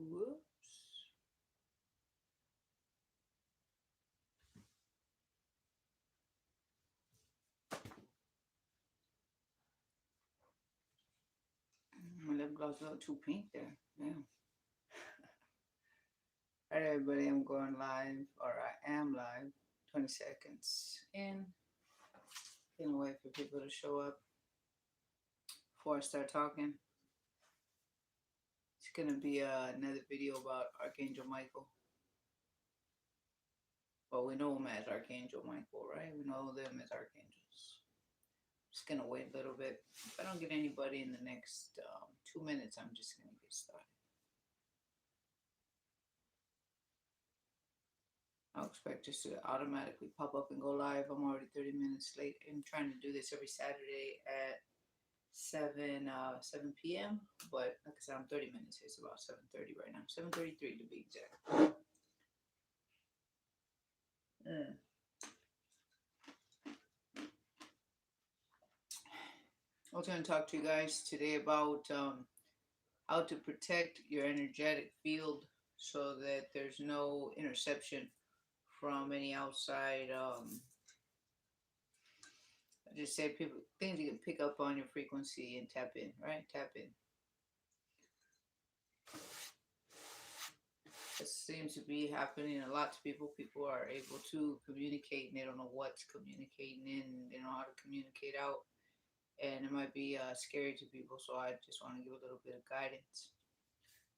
Whoops. My lip gloss is a little too pink there. Damn. Alright, everybody, I'm going live, or I am live. 20 seconds in. Can't wait for people to show up before I start talking. It's gonna be another video about Archangel Michael. Well, we know him as Archangel Michael, right? We know them as archangels. Just gonna wait a little bit. If I don't get anybody in the next 2 minutes, I'm just gonna get started. I'll expect just to automatically pop up and go live. I'm already 30 minutes late. I'm trying to do this every Saturday at 7 p.m. But like I said, I'm 30 minutes. It's about 7:30 right now. 7:33 to be exact. I was going to talk to you guys today about how to protect your energetic field so that there's no interception from any outside. I just say people things you can pick up on your frequency and tap in, right? Tap in. This seems to be happening a lot to people. People are able to communicate and they don't know what's communicating in. They don't know how to communicate out. And it might be scary to people, so I just want to give a little bit of guidance.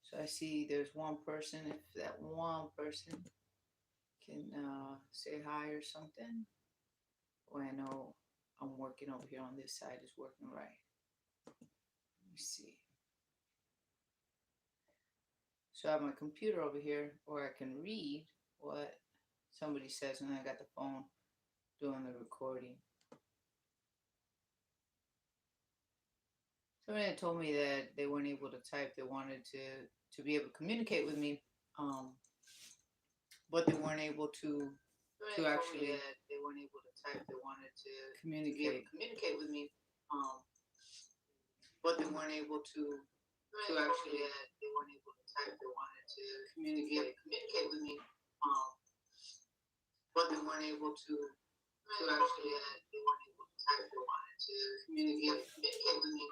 So I see there's one person. If that one person can say hi or something, well, I know I'm working over here on this side is working right. Let me see. So I have my computer over here where I can read what somebody says, and I got the phone doing the recording. Somebody told me that they weren't able to type. They wanted to be able to communicate with me, but they weren't able to actually. They weren't able to type. They wanted to communicate with me, but they weren't able to actually. They weren't able to type. They wanted to communicate with me, but they weren't able to actually. They weren't able to type. They wanted to communicate with me,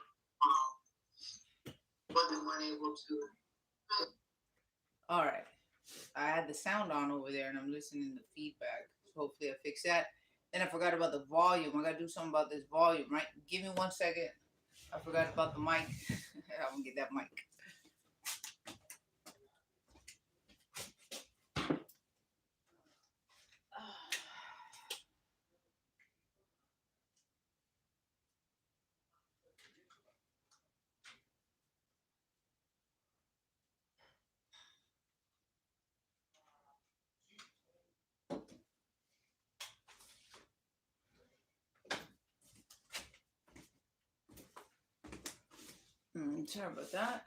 but they weren't able to. All right. I had the sound on over there and I'm listening to feedback. So hopefully I fix that. Then I forgot about the volume. I gotta do something about this volume, right? Give me 1 second. I forgot about the mic. I'm gonna get that mic. Sorry about that.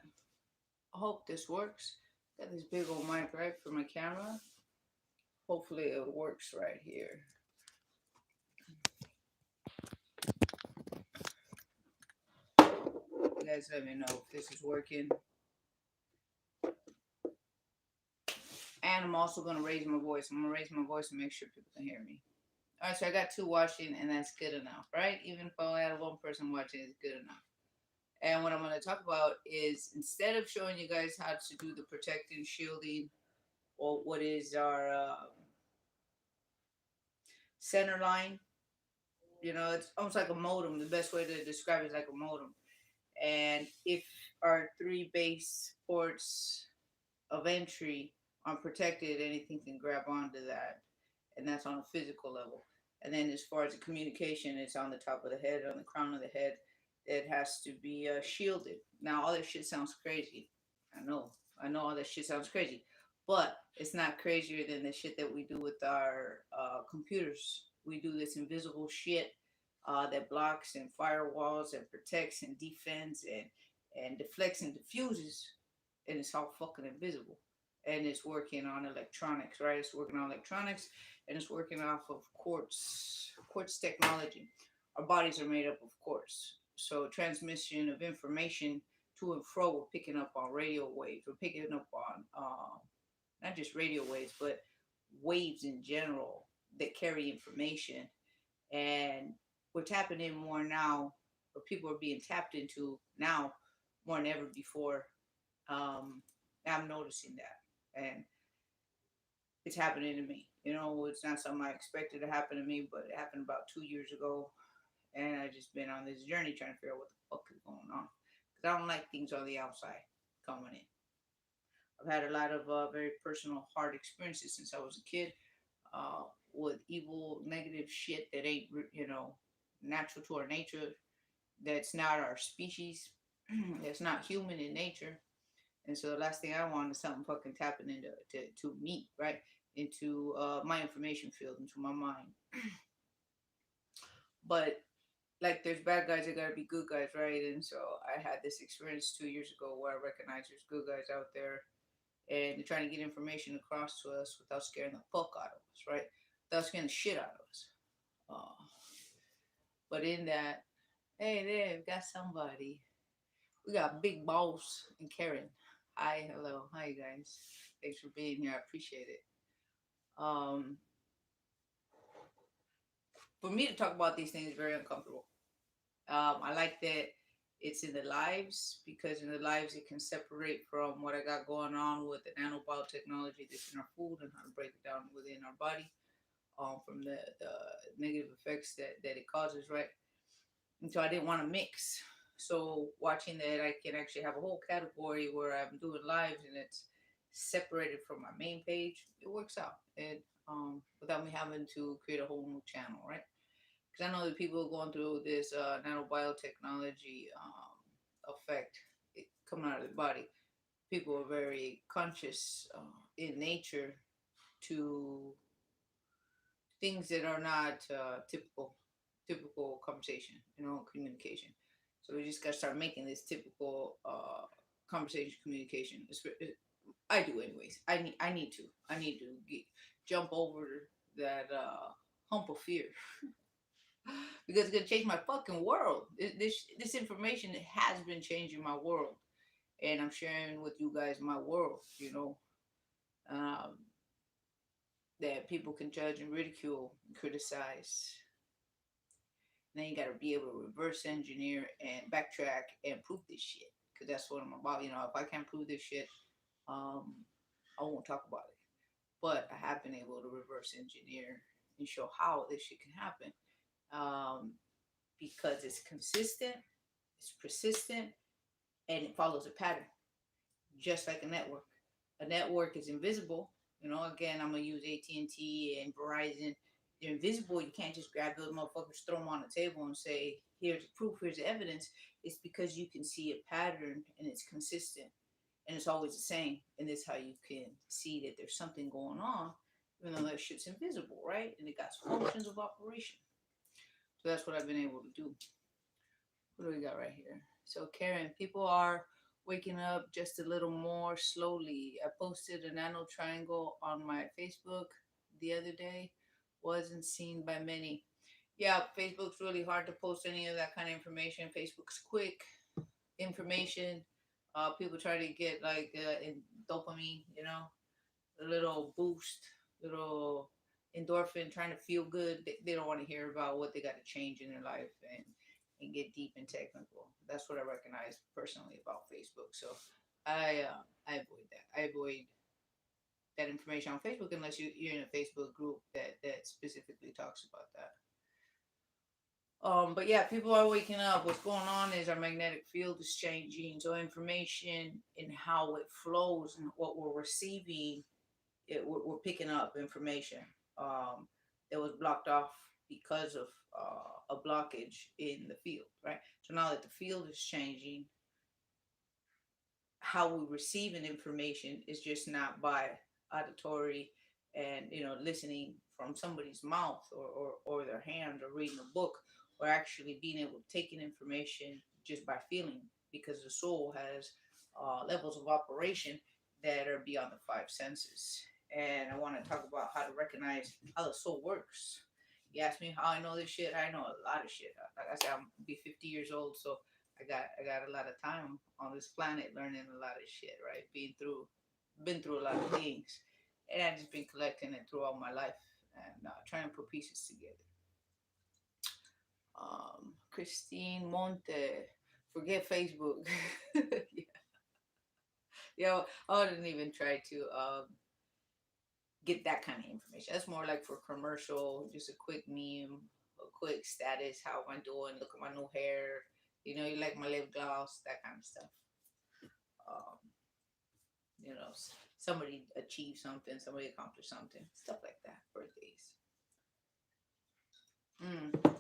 I hope this works. Got this big old mic right for my camera. Hopefully it works right here. You guys let me know if this is working. And I'm also going to raise my voice. I'm going to raise my voice and make sure people can hear me. All right, so I got 2 watching, and that's good enough, right? Even if I only had 1 person watching, it's good enough. And what I'm going to talk about is, instead of showing you guys how to do the protecting, shielding, or what is our center line, you know, it's almost like a modem. The best way to describe it is like a modem. And if our 3 base ports of entry aren't protected, anything can grab onto that. And that's on a physical level. And then as far as the communication, it's on the top of the head, on the crown of the head. It has to be shielded. Now, all that shit sounds crazy. I know all that shit sounds crazy. But it's not crazier than the shit that we do with our computers. We do this invisible shit that blocks and firewalls and protects and defends and deflects and diffuses. And it's all fucking invisible. And it's working on electronics, right? It's working on electronics, and it's working off of quartz technology. Our bodies are made up of quartz. So transmission of information to and fro, we're picking up on radio waves. We're picking up on not just radio waves, but waves in general that carry information. And we're tapping in more now, or people are being tapped into now more than ever before. Um, I'm noticing that, and it's happening to me. You know, it's not something I expected to happen to me, but it happened about 2 years ago, and I just been on this journey trying to figure out what the fuck is going on, because I don't like things on the outside coming in. I've had a lot of very personal, hard experiences since I was a kid, uh, with evil, negative shit that ain't, natural to our nature. That's not our species. That's not human in nature. And so the last thing I want is something fucking tapping into to me, right? Into my information field, into my mind. But like, there's bad guys that gotta be good guys, right? And so I had this experience 2 years ago where I recognized there's good guys out there, and they're trying to get information across to us without scaring the fuck out of us, right? Without scaring the shit out of us. Uh, but in that, hey, there, we got somebody. We got Big Boss and Karen. Hi, hello, hi guys. Thanks for being here. I appreciate it. Um, for me to talk about these things is very uncomfortable. I like that it's in the lives, because in the lives it can separate from what I got going on with the nanobiotechnology that's in our food and how to break it down within our body, from the negative effects that it causes, right? And so I didn't want to mix. So watching that, I can actually have a whole category where I'm doing lives and it's separated from my main page. It works out, and without me having to create a whole new channel, right? Because I know that people are going through this nanobiotechnology effect coming out of the body. People are very conscious in nature to things that are not typical conversation, communication. So we just gotta start making this typical conversation communication. I do anyways. I need to jump over that hump of fear because it's gonna change my fucking world. This information has been changing my world, and I'm sharing with you guys my world. Um, that people can judge and ridicule and criticize. Then you got to be able to reverse engineer and backtrack and prove this shit, because that's what I'm about. If I can't prove this shit, um, I won't talk about it. But I have been able to reverse engineer and show how this shit can happen, because it's consistent, it's persistent, and it follows a pattern, just like a network. A network is invisible. Again, I'm gonna use AT&T and Verizon. They're invisible. You can't just grab those motherfuckers, throw them on the table, and say, "Here's the proof. Here's the evidence." It's because you can see a pattern and it's consistent and it's always the same. And this is how you can see that there's something going on, even though that shit's invisible, right? And it got functions of operation. So that's what I've been able to do. What do we got right here? So Karen, people are waking up just a little more slowly. I posted a nano triangle on my Facebook the other day. Wasn't seen by many. Yeah, Facebook's really hard to post any of that kind of information. Facebook's quick information. People try to get like in dopamine, a little boost, little endorphin, trying to feel good. They don't want to hear about what they got to change in their life and get deep and technical. That's what I recognize personally about Facebook. So I avoid that. I avoid that information on Facebook unless you're in a Facebook group that specifically talks about that. But yeah, people are waking up. What's going on is our magnetic field is changing. So information and how it flows and what we're receiving, we're picking up information that was blocked off because of a blockage in the field, right? So now that the field is changing, how we receive an information is just not by auditory and listening from somebody's mouth or their hand or reading a book, or actually being able to take in information just by feeling, because the soul has levels of operation that are beyond the five senses. And I want to talk about how to recognize how the soul works. You ask me how I know this shit. I know a lot of shit. Like I said, I'm be 50 years old, so I got a lot of time on this planet learning a lot of shit, right? Been through a lot of things, and I've just been collecting it throughout my life and trying to put pieces together. Christine Monte, forget Facebook. Yeah, yeah, I didn't even try to get that kind of information. That's more like for commercial, just a quick meme, a quick status. How am I doing? Look at my new hair. You know, you like my lip gloss, that kind of stuff. Um, somebody achieved something, somebody accomplished something, stuff like that. Birthdays. Mm.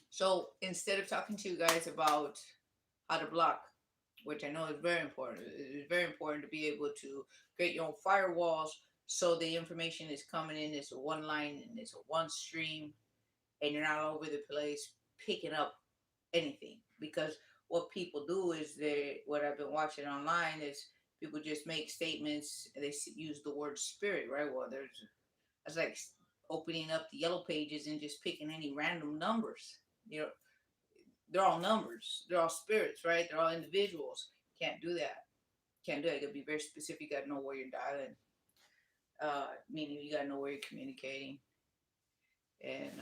So instead of talking to you guys about how to block, which I know is very important, it's very important to be able to create your own firewalls so the information is coming in. It's a one line and it's a one stream, and you're not all over the place picking up anything. Because what people do is what I've been watching online is people just make statements and they use the word spirit, right? Well, it's like opening up the yellow pages and just picking any random numbers. You know, they're all numbers. They're all spirits, right? They're all individuals. Can't do that. Can't do it. You gotta be very specific. You gotta know where you're dialing. Meaning you gotta know where you're communicating, and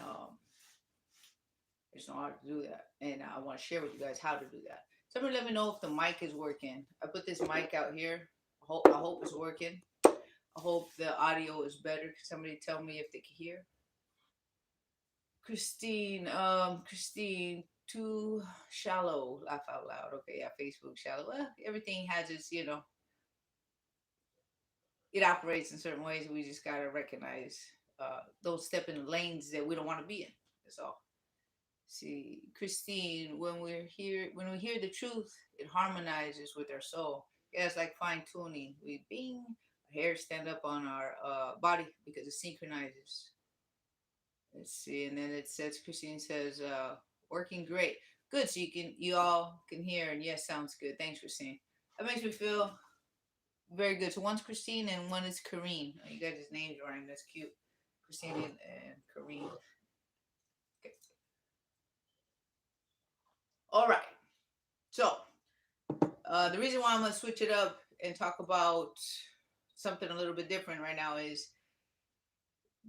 there's no how to do that. And I want to share with you guys how to do that. Somebody let me know if the mic is working. I put this mic out here. I hope it's working. I hope the audio is better. Can somebody tell me if they can hear? Christine, too shallow. Laugh out loud. Okay, yeah, Facebook shallow. Well, everything has its, it operates in certain ways. We just gotta recognize those stepping lanes that we don't want to be in. That's all. See, Christine, when we hear the truth, it harmonizes with our soul. Yeah, it's like fine tuning. We bing, our hair stand up on our body because it synchronizes. Let's see, and then it says Christine says, working great. Good, so you all can hear, and yes, sounds good. Thanks, Christine. That makes me feel very good. So one's Christine and one is Kareen. Oh, you guys' names rhyme. That's cute. Christine and Kareen. Okay. All right. So the reason why I'm gonna switch it up and talk about something a little bit different right now is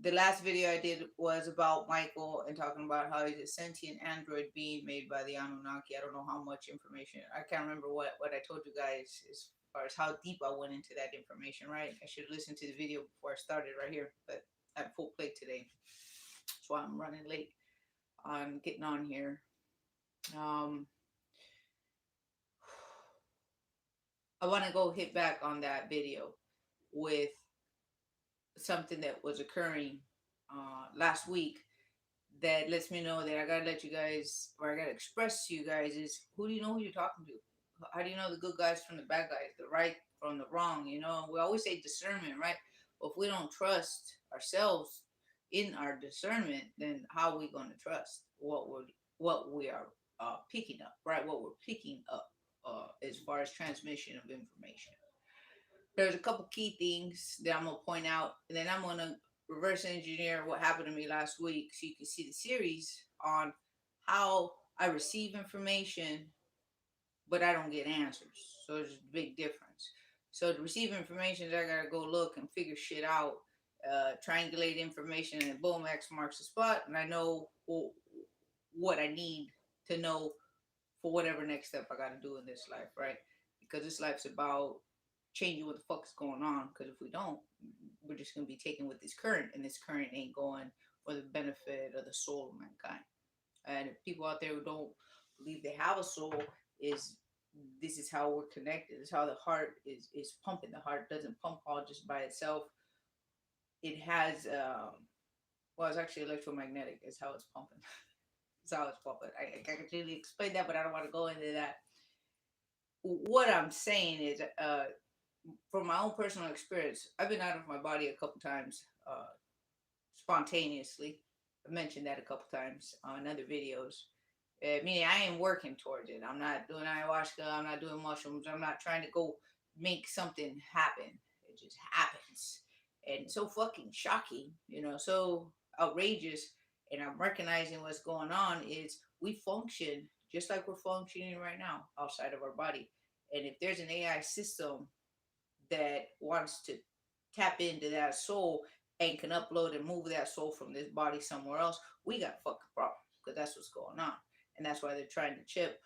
the last video I did was about Michael and talking about how he's a sentient android being made by the Anunnaki. I don't know how much information. I can't remember what I told you guys as far as how deep I went into that information, right? I should listen to the video before I started right here, but I have full plate today. That's why I'm running late on getting on here. I want to go hit back on that video with something that was occurring last week that lets me know that I gotta let you guys, or I gotta express to you guys, is who do you know who you're talking to? How do you know the good guys from the bad guys, the right from the wrong? You know, we always say discernment, right? But if we don't trust ourselves in our discernment, then how are we going to trust what we are picking up, right? What we're picking up as far as transmission of information. There's a couple key things that I'm gonna point out, and then I'm gonna reverse engineer what happened to me last week, so you can see the series on how I receive information, but I don't get answers. So there's a big difference. So to receive information, I gotta go look and figure shit out, triangulate information, and boom, X marks the spot, and I know what I need to know for whatever next step I gotta do in this life, right? Because this life's about changing what the fuck is going on. Because if we don't, we're just gonna be taken with this current, and this current ain't going for the benefit of the soul of mankind. And if people out there who don't believe they have a soul, is this is how we're connected. It's how the heart is pumping. The heart doesn't pump all just by itself. It has well, it's actually electromagnetic. Is how it's pumping. It's how it's pumping. I can't really explain that, but I don't want to go into that. What I'm saying is, from my own personal experience, I've been out of my body a couple times, spontaneously. I mentioned that a couple times on other videos. Meaning I ain't working towards it. I'm not doing ayahuasca. I'm not doing mushrooms. I'm not trying to go make something happen. It just happens. And so fucking shocking, so outrageous. And I'm recognizing what's going on is we function just like we're functioning right now outside of our body. And if there's an AI system that wants to tap into that soul and can upload and move that soul from this body somewhere else, we got fucking problems because that's what's going on. And that's why they're trying to chip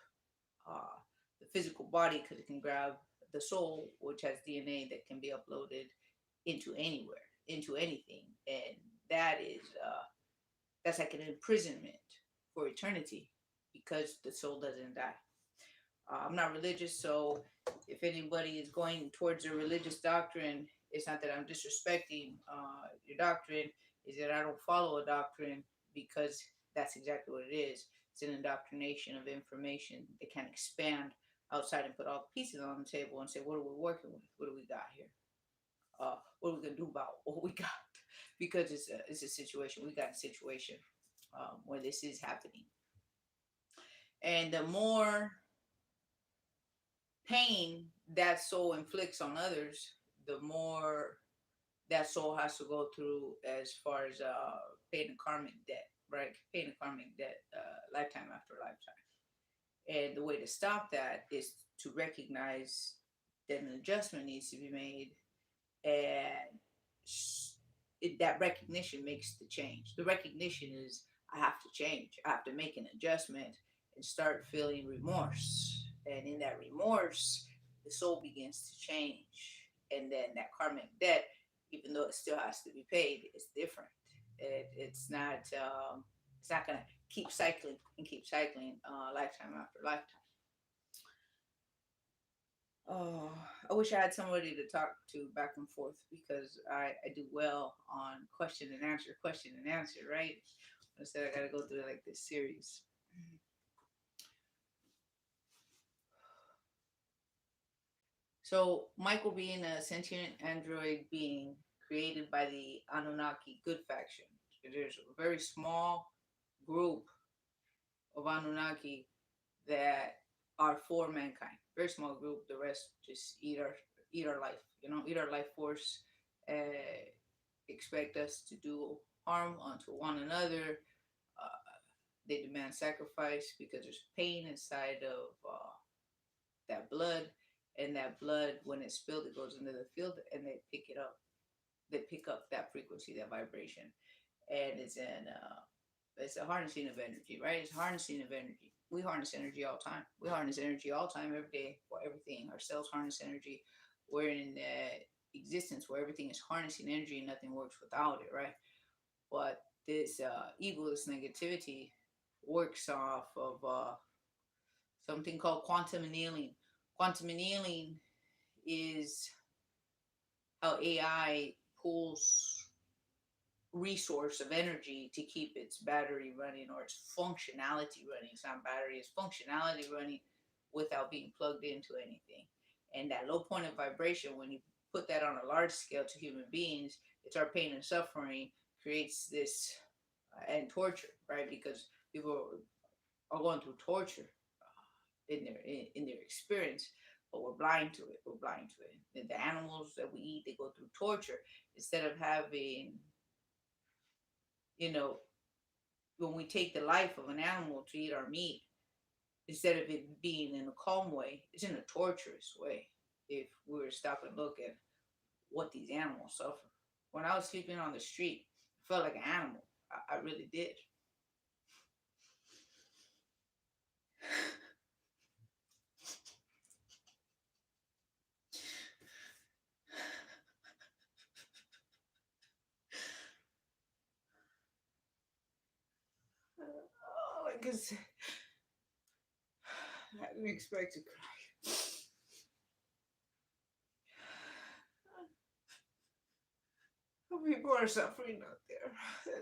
uh, the physical body because it can grab the soul, which has DNA that can be uploaded into anywhere, into anything. And that is, that's like an imprisonment for eternity because the soul doesn't die. I'm not religious, so if anybody is going towards a religious doctrine, it's not that I'm disrespecting your doctrine. Is that I don't follow a doctrine because that's exactly what it is. It's an indoctrination of information that can expand outside and put all the pieces on the table and say, what are we working with? What do we got here? What are we gonna do about what we got? Because it's a situation. We got a situation where this is happening, and the more pain that soul inflicts on others, the more that soul has to go through as far as paying a karmic debt, right? Paying a karmic debt, lifetime after lifetime. And the way to stop that is to recognize that an adjustment needs to be made, and that recognition makes the change. The recognition is I have to change. I have to make an adjustment and start feeling remorse. And in that remorse, the soul begins to change. And then that karmic debt, even though it still has to be paid, is different. It's not gonna keep cycling and keep cycling lifetime after lifetime. Oh, I wish I had somebody to talk to back and forth because I do well on question and answer, right? Instead, I gotta go through like this series. So, Michael being a sentient android being created by the Anunnaki good faction. There's a very small group of Anunnaki that are for mankind. Very small group. The rest just eat our life. Eat our life force. Uh, Expect us to do harm unto one another. They demand sacrifice because there's pain inside of that blood, and that blood, when it's spilled, it goes into the field, and they pick it up. They pick up that frequency, that vibration, and it's a harnessing of energy, right? It's harnessing of energy. We harness energy all the time. We harness energy all the time, every day, for everything. Our cells harness energy. We're in existence where everything is harnessing energy and nothing works without it, right? But this evil, this negativity, works off of something called quantum annealing. Quantum annealing is how AI pulls resource of energy to keep its battery running or its functionality running. It's not battery, it's functionality running without being plugged into anything. And that low point of vibration, when you put that on a large scale to human beings, it's our pain and suffering creates this and torture, right? Because people are going through torture in their experience, but we're blind to it. We're blind to it. And the animals that we eat, they go through torture instead of having, you know, when we take the life of an animal to eat our meat, instead of it being in a calm way, it's in a torturous way. If we were to stop and look at what these animals suffer. When I was sleeping on the street, I felt like an animal. I really did. Oh, because I didn't expect to cry. People are suffering out there.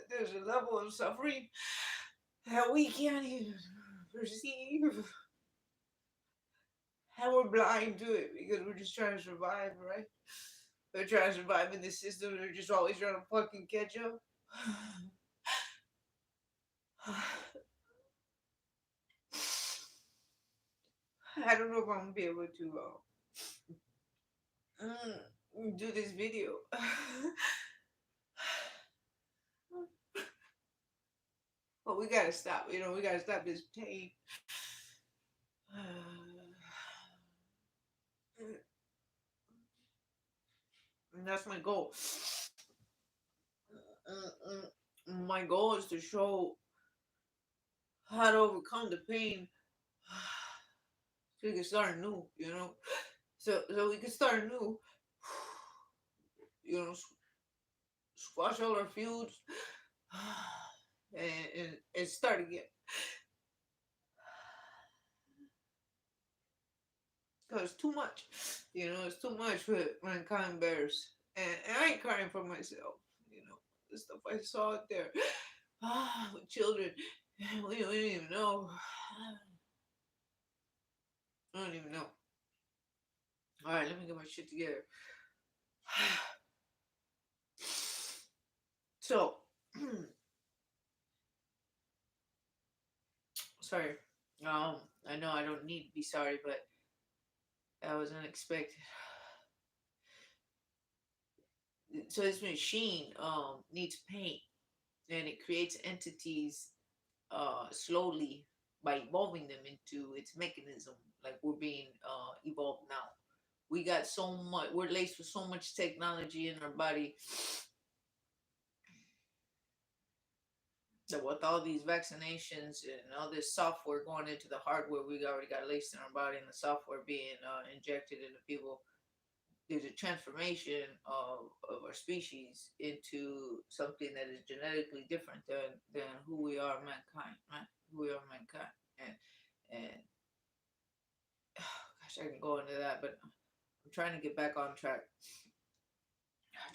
There's a level of suffering that we can't even perceive. And we're blind to it because we're just trying to survive, right? We're trying to survive in this system. They're just always trying to fucking catch up. I don't know if I'm gonna be able to do this video. But we gotta stop. We gotta stop this pain. And that's my goal. My goal is to show how to overcome the pain so we can start new, you know? So we can start new, you know, squash all our feuds and start again. Because it's too much, you know, it's too much for mankind bears. And I ain't crying for myself, you know, the stuff I saw out there. With children, we don't even know. I don't even know. All right, let me get my shit together. So, sorry. I know I don't need to be sorry, but that was unexpected. So this machine needs paint, and it creates entities slowly by evolving them into its mechanism. Like we're being evolved now. We got so much. We're laced with so much technology in our body that with all these vaccinations and all this software going into the hardware we already got laced in our body, and the software being injected into people, there's a transformation of our species into something that is genetically different than who we are, mankind, right? Who we are, mankind, and gosh, I can go into that, but I'm trying to get back on track.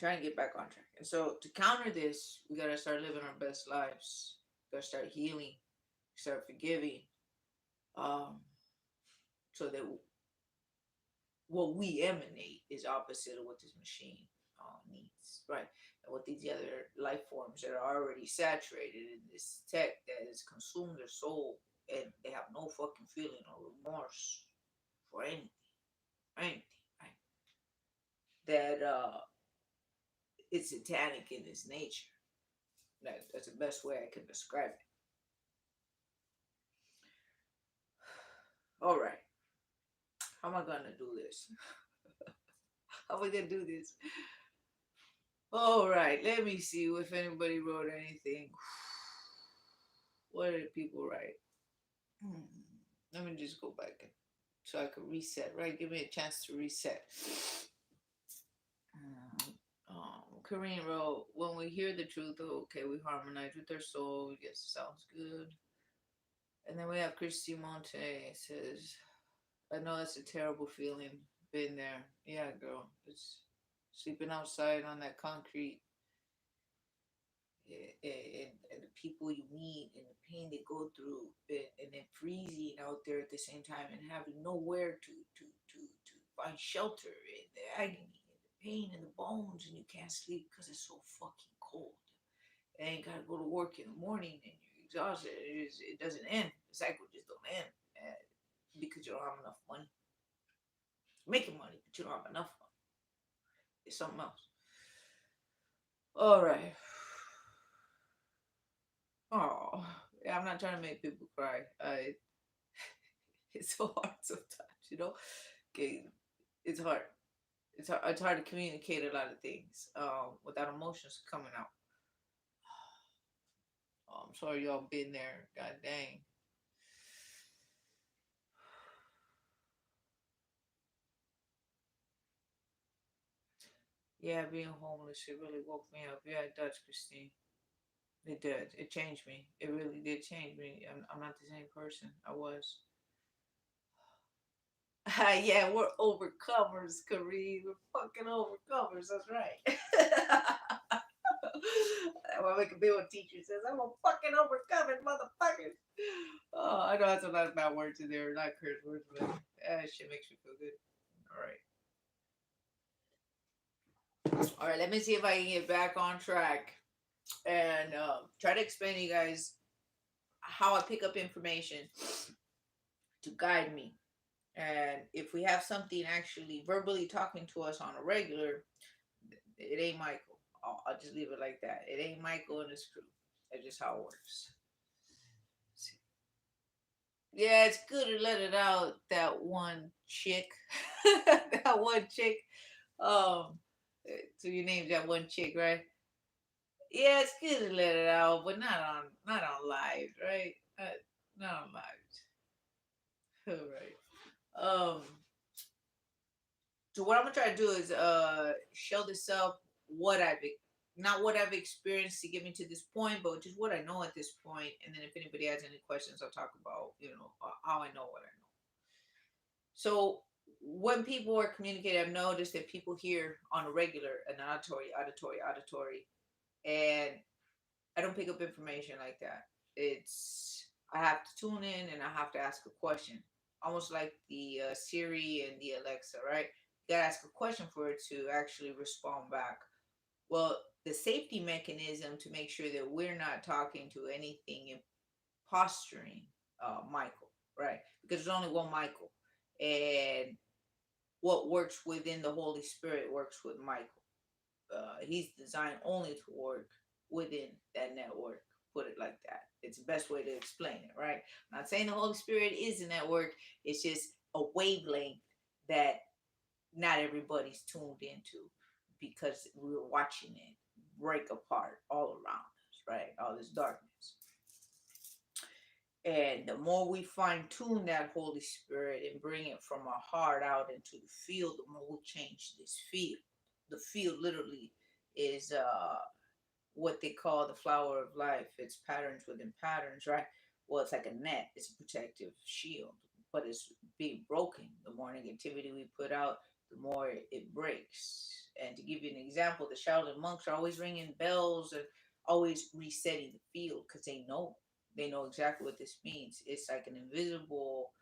Trying to get back on track. And so to counter this, we gotta start living our best lives. We gotta start healing, start forgiving, um, so that what we emanate is opposite of what this machine needs, right? And what these other life forms that are already saturated in this tech that has consumed their soul, and they have no fucking feeling or remorse for anything, anything, right? That it's satanic in its nature. That's the best way I can describe it. All right, how am I gonna do this? How am I gonna do this? All right, let me see if anybody wrote anything. What did people write? Let me just go back so I can reset, right? Give me a chance to reset. Kareem wrote, when we hear the truth, okay, we harmonize with our soul. Yes, sounds good. And then we have Christy Monte says, I know that's a terrible feeling. Been there. Yeah, girl. It's sleeping outside on that concrete, and the people you meet and the pain they go through, and then freezing out there at the same time and having nowhere to find shelter, and the agony and the pain in the bones, and you can't sleep because it's so fucking cold, and you gotta go to work in the morning and you're exhausted. It doesn't end. The cycle just don't end, because you don't have enough money. Making money, but you don't have enough money. It's something else. All right. Oh, yeah, I'm not trying to make people cry. It's so hard sometimes, you know. Okay, it's hard. It's hard to communicate a lot of things without emotions coming out. Oh, I'm sorry y'all been there. God dang. Yeah, being homeless, it really woke me up. Yeah, it does, Christine. It did. It changed me. It really did change me. I'm not the same person I was. Yeah, we're overcomers, Kareem. We're fucking overcomers. That's right. Why make a bill teacher says, I'm a fucking overcoming motherfucker. Oh, I know that's a lot of bad words in there, not curse words, but shit makes me feel good. All right. All right, let me see if I can get back on track and try to explain to you guys how I pick up information to guide me. And if we have something actually verbally talking to us on a regular, it ain't Michael. I'll just leave it like that. It ain't Michael and his crew. That's just how it works. Yeah, it's good to let it out. That one chick, that one chick. Um, so you named that one chick, right? Yeah, it's good to let it out, but not on live, right? Not on live. All right. So what I'm gonna try to do is show this up what not what I've experienced to get me to this point, but just what I know at this point. And then if anybody has any questions, I'll talk about how I know what I know. So when people are communicating, I've noticed that people hear on a regular an auditory, and I don't pick up information like that. It's I have to tune in and I have to ask a question, almost like the Siri and the Alexa, right? You gotta ask a question for it to actually respond back. Well, the safety mechanism to make sure that we're not talking to anything imposturing, Michael, right? Because there's only one Michael, and what works within the Holy Spirit works with Michael. He's designed only to work within that network. Put it like that. It's the best way to explain it, right? I'm not saying the Holy Spirit is a network. It's just a wavelength that not everybody's tuned into because we're watching it break apart all around us, right? All this darkness. And the more we fine tune that Holy Spirit and bring it from our heart out into the field, the more we'll change this field. The field literally is what they call the flower of life. It's patterns within patterns, right? Well, it's like a net. It's a protective shield, but it's being broken. The more negativity we put out, the more it breaks. And to give you an example, the Shaolin monks are always ringing bells and always resetting the field because they know exactly what this means. It's like an invisible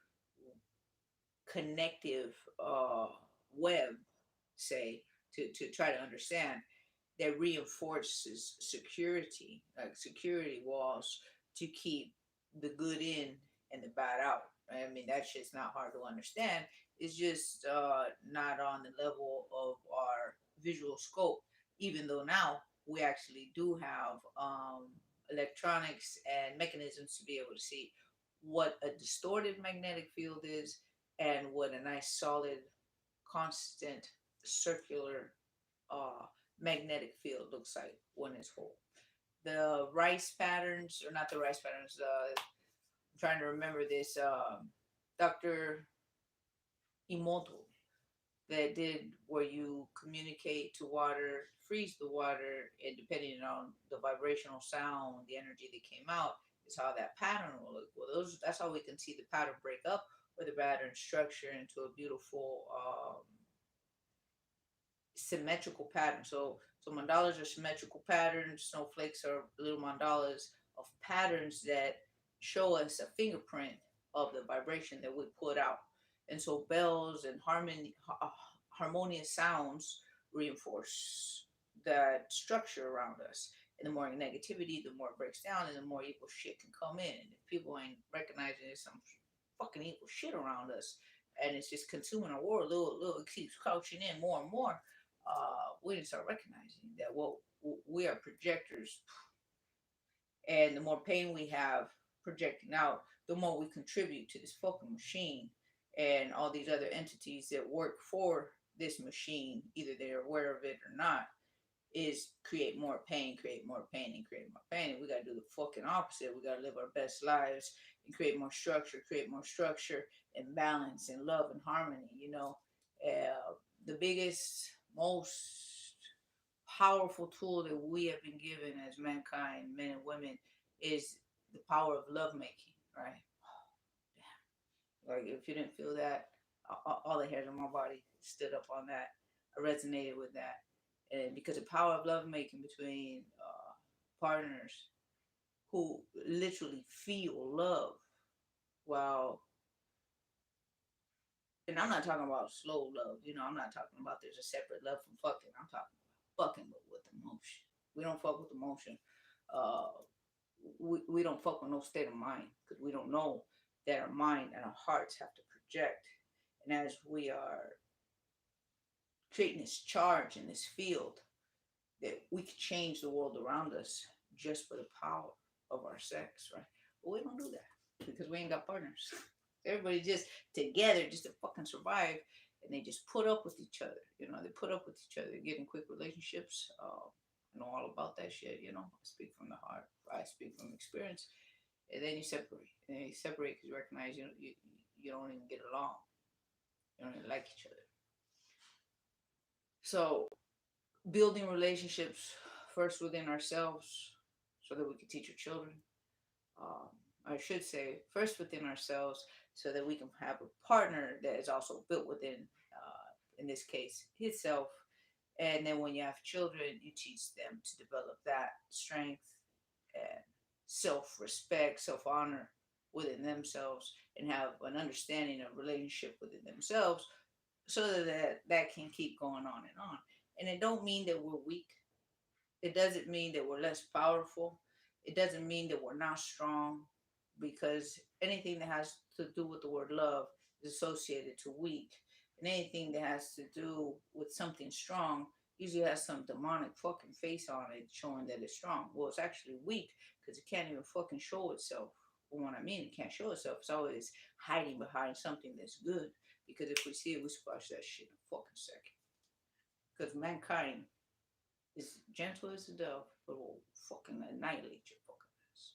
connective web, say, to try to understand that reinforces security, like security walls to keep the good in and the bad out. I mean, that shit's not hard to understand. It's just not on the level of our visual scope, even though now we actually do have electronics and mechanisms to be able to see what a distorted magnetic field is and what a nice solid constant circular uh, magnetic field looks like when it's whole. The rice patterns, or not the rice patterns, I'm trying to remember this, Dr. Emoto that did where you communicate to water, freeze the water, and depending on the vibrational sound, the energy that came out, is how that pattern will look. Well, that's how we can see the pattern break up or the pattern structure into a beautiful symmetrical pattern. So mandalas are symmetrical patterns. Snowflakes are little mandalas of patterns that show us a fingerprint of the vibration that we put out. And so bells and harmonious sounds reinforce that structure around us. And the more negativity, the more it breaks down, and the more evil shit can come in. And if people ain't recognizing there's some fucking evil shit around us, and it's just consuming our world, little it keeps crouching in more and more, we need to start recognizing that we are projectors, and the more pain we have projecting out, the more we contribute to this fucking machine and all these other entities that work for this machine, either they're aware of it or not, is create more pain, create more pain, and create more pain. And we gotta do the fucking opposite. We gotta live our best lives and create more structure and balance and love and harmony. The biggest, most powerful tool that we have been given as mankind, men and women, is the power of lovemaking, right? Like, if you didn't feel that, all the hairs on my body stood up on that. I resonated with that. And because the power of lovemaking between partners who literally feel love, while, and I'm not talking about slow love, I'm not talking about there's a separate love from fucking. I'm talking about fucking, but with emotion. We don't fuck with emotion. Uh, we don't fuck with no state of mind because we don't know that our mind and our hearts have to project. And as we are creating this charge in this field, that we can change the world around us just for the power of our sex, right? But we don't do that. because we ain't got partners. Everybody just together just to fucking survive, and they just put up with each other. They put up with each other, get in quick relationships. I know all about that shit. I speak from the heart. I speak from experience. And then you separate. And then you separate because you recognize you don't even get along. You don't even like each other. So building relationships first within ourselves so that we can teach our children. Um, I should say first within ourselves so that we can have a partner that is also built within, in this case, himself. And then when you have children, you teach them to develop that strength and self respect, self honor within themselves, and have an understanding of relationship within themselves so that can keep going on and on. And it don't mean that we're weak. It doesn't mean that we're less powerful. It doesn't mean that we're not strong, because anything that has to do with the word love is associated to weak. And anything that has to do with something strong usually has some demonic fucking face on it showing that it's strong. Well, it's actually weak because it can't even fucking show itself. Well, what I mean, it can't show itself. It's always hiding behind something that's good. Because if we see it, we squash that shit in a fucking second. Because mankind is gentle as a dove, but will fucking annihilate your fucking ass.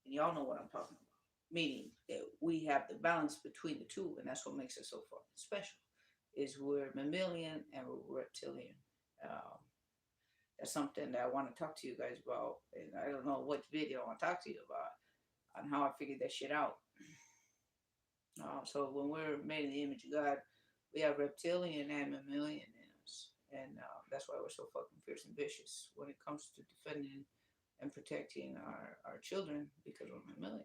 And y'all know what I'm talking about. Meaning that we have the balance between the two, and that's what makes us so fucking special. Is we're mammalian and we're reptilian. Um, that's something that I want to talk to you guys about, and I don't know what video I want to talk to you about on how I figured that shit out. So when we're made in the image of God, we have reptilian and mammalian in us, and that's why we're so fucking fierce and vicious when it comes to defending and protecting our children, because we're mammalian.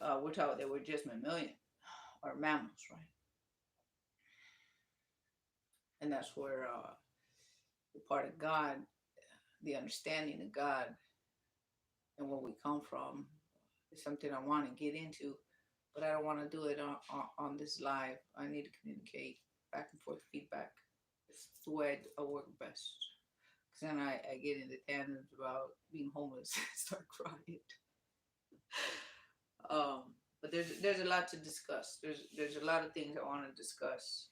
Right? We're taught that we're just mammalian or mammals, right? And that's where the part of God, the understanding of God, and where we come from is something I want to get into, but I don't want to do it on this live. I need to communicate back and forth feedback. It's the way I work best. Because then I get into tandems about being homeless and start crying. But there's a lot to discuss. There's a lot of things I want to discuss,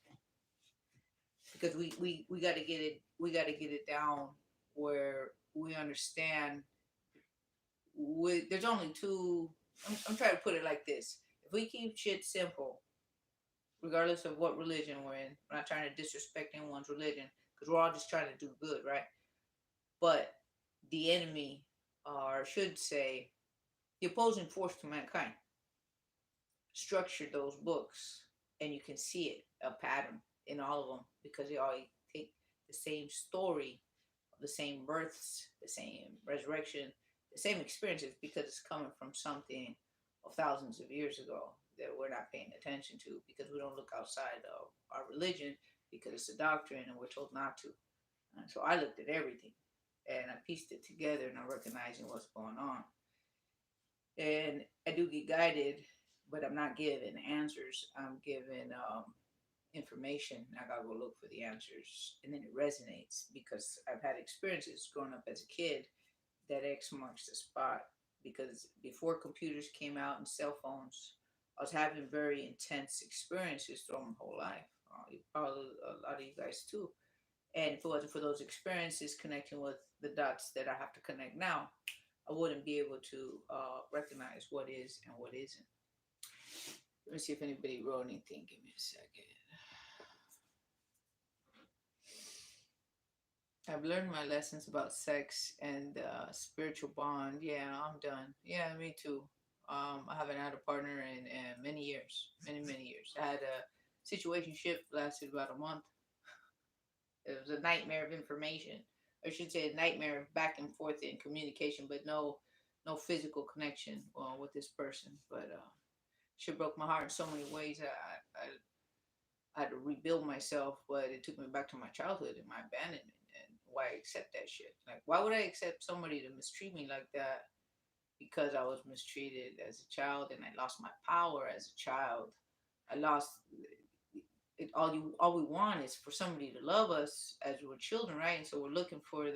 because we got to get it down where we understand. There's only two. I'm trying to put it like this: if we keep shit simple, regardless of what religion we're in, we're not trying to disrespect anyone's religion, because we're all just trying to do good, right? But the enemy, or should say, the opposing force to mankind, structured those books, and you can see it, a pattern in all of them, because they all take the same story, the same births, the same resurrection, the same experiences, because it's coming from something of thousands of years ago that we're not paying attention to, because we don't look outside of our religion, because it's a doctrine and we're told not to. And so I looked at everything and I pieced it together, and I'm recognizing what's going on. And I do get guided, but I'm not given answers. I'm given information. I gotta go look for the answers, and then it resonates because I've had experiences growing up as a kid that X marks the spot. Because before computers came out and cell phones, I was having very intense experiences throughout my whole life. Probably a lot of you guys too. And if it wasn't for those experiences connecting with the dots that I have to connect now, I wouldn't be able to recognize what is and what isn't. Let me see if anybody wrote anything. Give me a second. I've learned my lessons about sex and spiritual bond. Yeah, I'm done. Yeah, me too. I haven't had a partner in many years, many years. I had a situationship lasted about a month. It was a nightmare of information. I should say a nightmare of back and forth in communication, but no physical connection with this person. But she broke my heart in so many ways. I had to rebuild myself, but it took me back to my childhood and my abandonment, and why I accept that shit. Like, why would I accept somebody to mistreat me like that? Because I was mistreated as a child, and I lost my power as a child. I lost it. All we want is for somebody to love us as we're children, right? And so we're looking for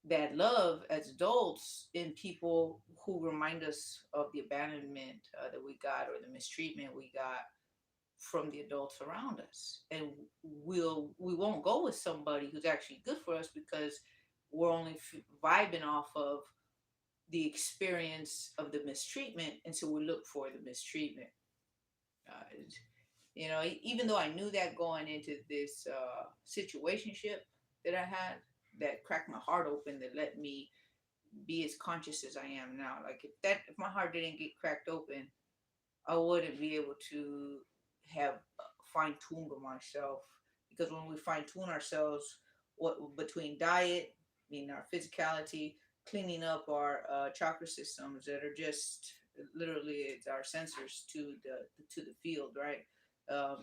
that love as adults in people who remind us of the abandonment that we got, or the mistreatment we got from the adults around us. And we won't go with somebody who's actually good for us because we're only vibing off of the experience of the mistreatment, and so we look for the mistreatment. uh, Even though I knew that going into this situationship that I had, that cracked my heart open, that let me be as conscious as I am now. Like if my heart didn't get cracked open, I wouldn't be able to have fine tuned myself. Because when we fine tune ourselves, what between diet, our physicality, cleaning up our chakra systems that are just literally it's our sensors to the field, right?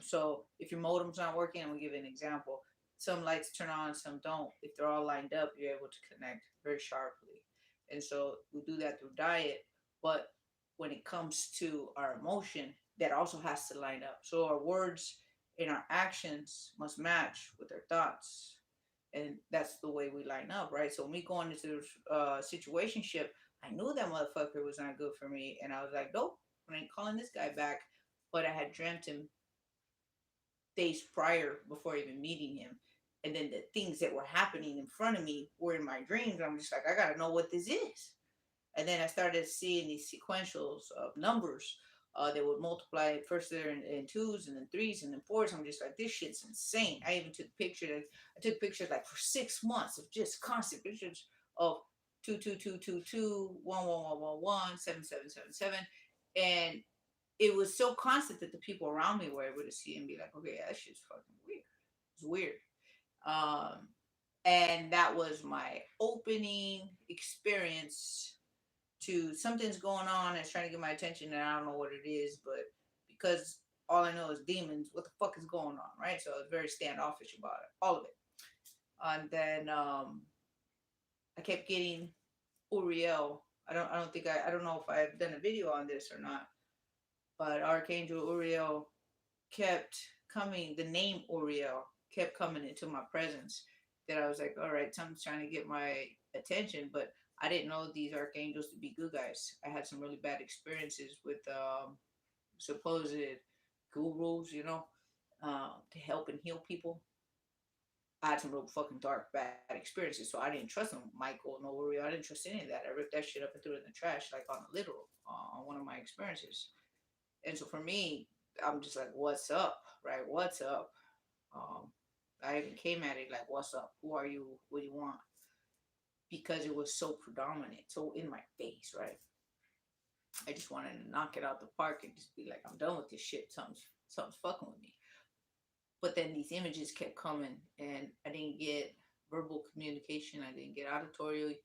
So if your modem's not working, I'm gonna give you an example. Some lights turn on, some don't. If they're all lined up, you're able to connect very sharply. And so we do that through diet. But when it comes to our emotion, that also has to line up. So our words and our actions must match with our thoughts. And that's the way we line up, right? So me going into this situationship, I knew that motherfucker was not good for me. And I was like, nope, I ain't calling this guy back. But I had dreamt him days prior before even meeting him. And then the things that were happening in front of me were in my dreams. I'm just like, I gotta know what this is. And then I started seeing these sequentials of numbers that would multiply first there in twos and then threes and then fours. I'm just like, this shit's insane. I even took pictures. I took pictures like for 6 months of just constant pictures of 22222 11111 7777, and it was so constant that the people around me were able to see and be like, okay, yeah, that shit's fucking weird. It's weird. Um, and that was my opening experience to something's going on that's trying to get my attention, and I don't know what it is, but because all I know is demons, what the fuck is going on, right? So I was very standoffish about it, all of it. And then I kept getting Uriel. I don't know if I've done a video on this or not, but Archangel Uriel kept coming. The name Uriel kept coming into my presence. That I was like, all right, something's trying to get my attention, but I didn't know these archangels to be good guys. I had some really bad experiences with supposed gurus, to help and heal people. I had some real fucking dark, bad experiences, so I didn't trust them, Michael, no Uriel. I didn't trust any of that. I ripped that shit up and threw it in the trash, like on a literal, on one of my experiences. And so for me, I'm just like, what's up, right? What's up? Um, I even came at it like, what's up? Who are you? What do you want? Because it was so predominant, so in my face, right? I just wanted to knock it out the park and just be like, I'm done with this shit. Something's fucking with me. But then these images kept coming, and I didn't get verbal communication. I didn't get auditory,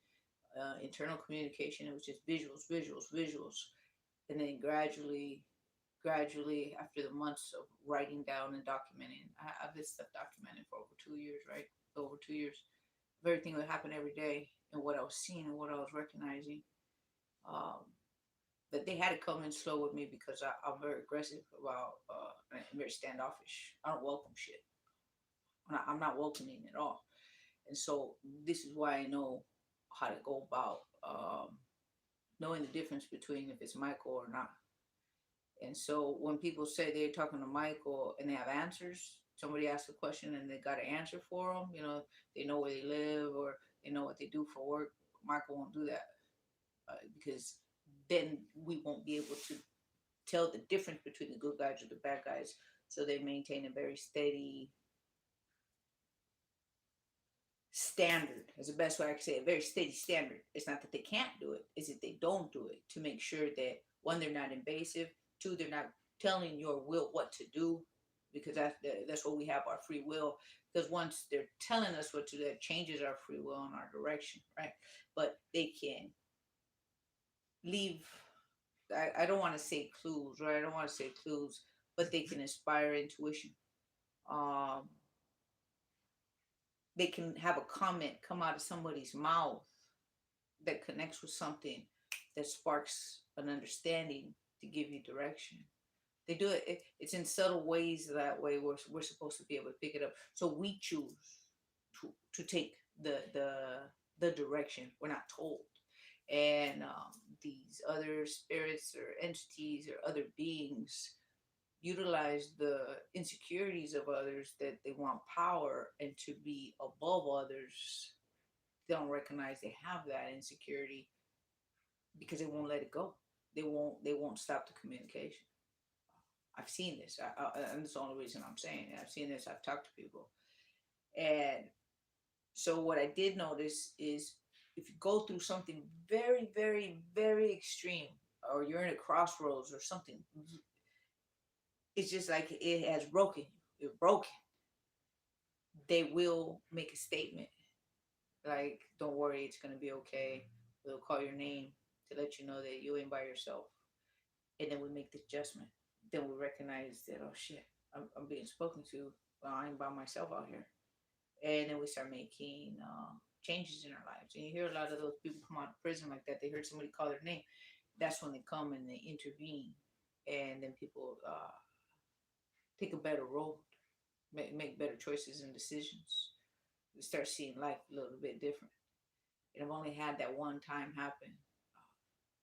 internal communication. It was just visuals, visuals, visuals. And then gradually, after the months of writing down and documenting, I've been stuff documented for over 2 years, right? Over 2 years. Everything would happen every day, and what I was seeing and what I was recognizing. Um, but they had to come in slow with me because I'm very aggressive about, I'm very standoffish. I don't welcome shit. I'm not welcoming at all. And so this is why I know how to go about knowing the difference between if it's Michael or not. And so when people say they're talking to Michael and they have answers, somebody asks a question and they got an answer for them, they know where they live or they know what they do for work. Michael won't do that because then we won't be able to tell the difference between the good guys or the bad guys. So they maintain a very steady standard. That's the best way I can say it. A very steady standard. It's not that they can't do it, it's that they don't do it, to make sure that one, they're not invasive, two, they're not telling your will what to do, because that's what we have, our free will. Because once they're telling us what to do, that changes our free will and our direction, right? But they can leave, I don't want to say clues, right? I don't want to say clues, but they can inspire intuition. Um, they can have a comment come out of somebody's mouth that connects with something that sparks an understanding to give you direction. They do it. It's in subtle ways. That way, we're supposed to be able to pick it up. So we choose to take the direction. We're not told. And these other spirits or entities or other beings utilize the insecurities of others, that they want power and to be above others. They don't recognize they have that insecurity because they won't let it go. They won't stop the communication. I've seen this, and that's the only reason I'm saying it. I've seen this. I've talked to people, and so what I did notice is, if you go through something very, very, very extreme, or you're in a crossroads or something, it's just like it has broken you. You're broken. They will make a statement like, "Don't worry, it's gonna be okay." They'll call your name to let you know that you ain't by yourself, and then we make the adjustment. Then we recognize that, oh shit, I'm being spoken to. Well, I ain't by myself out here, and then we start making changes in our lives. And you hear a lot of those people come out of prison like that. They heard somebody call their name. That's when they come and they intervene, and then people take a better road, make better choices and decisions. We start seeing life a little bit different. And I've only had that one time happen,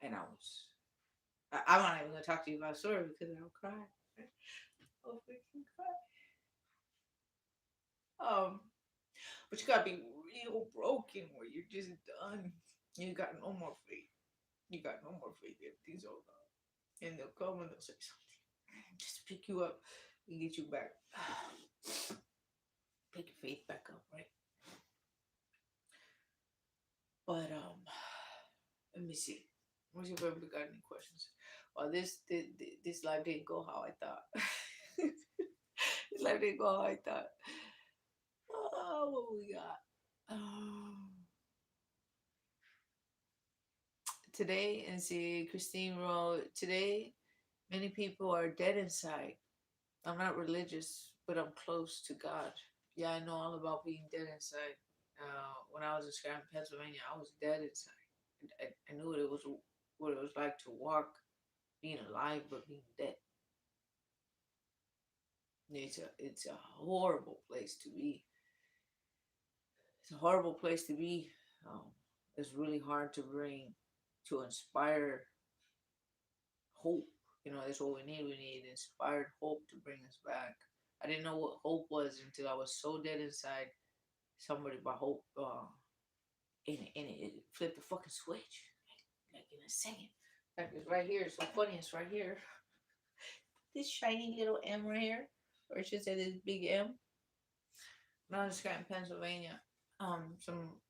and I'm not even gonna talk to you about story because I'll cry. I'll freaking cry. But you gotta be real broken where you're just done. You got no more faith. You got no more faith. Everything's over. And they'll come and they'll say something just to pick you up and get you back. Pick your faith back up, right? But let me see. What's your favorite? Got any questions? Well, this live didn't go how I thought. This live didn't go how I thought. Oh, what we got? Today, and see, Christine wrote, today, many people are dead inside. I'm not religious, but I'm close to God. Yeah, I know all about being dead inside. When I was in Scranton, Pennsylvania, I was dead inside. I knew what it was like to walk, being alive but being dead. It's a horrible place to be. It's a horrible place to be. Um, it's really hard to inspire hope. That's what we need. We need inspired hope to bring us back. I didn't know what hope was until I was so dead inside. Somebody by hope, and it flipped the fucking switch, like in a second. Like it's right here. It's so funny. It's right here. This shiny little M right here, or I should say this big M. When I was in Pennsylvania, some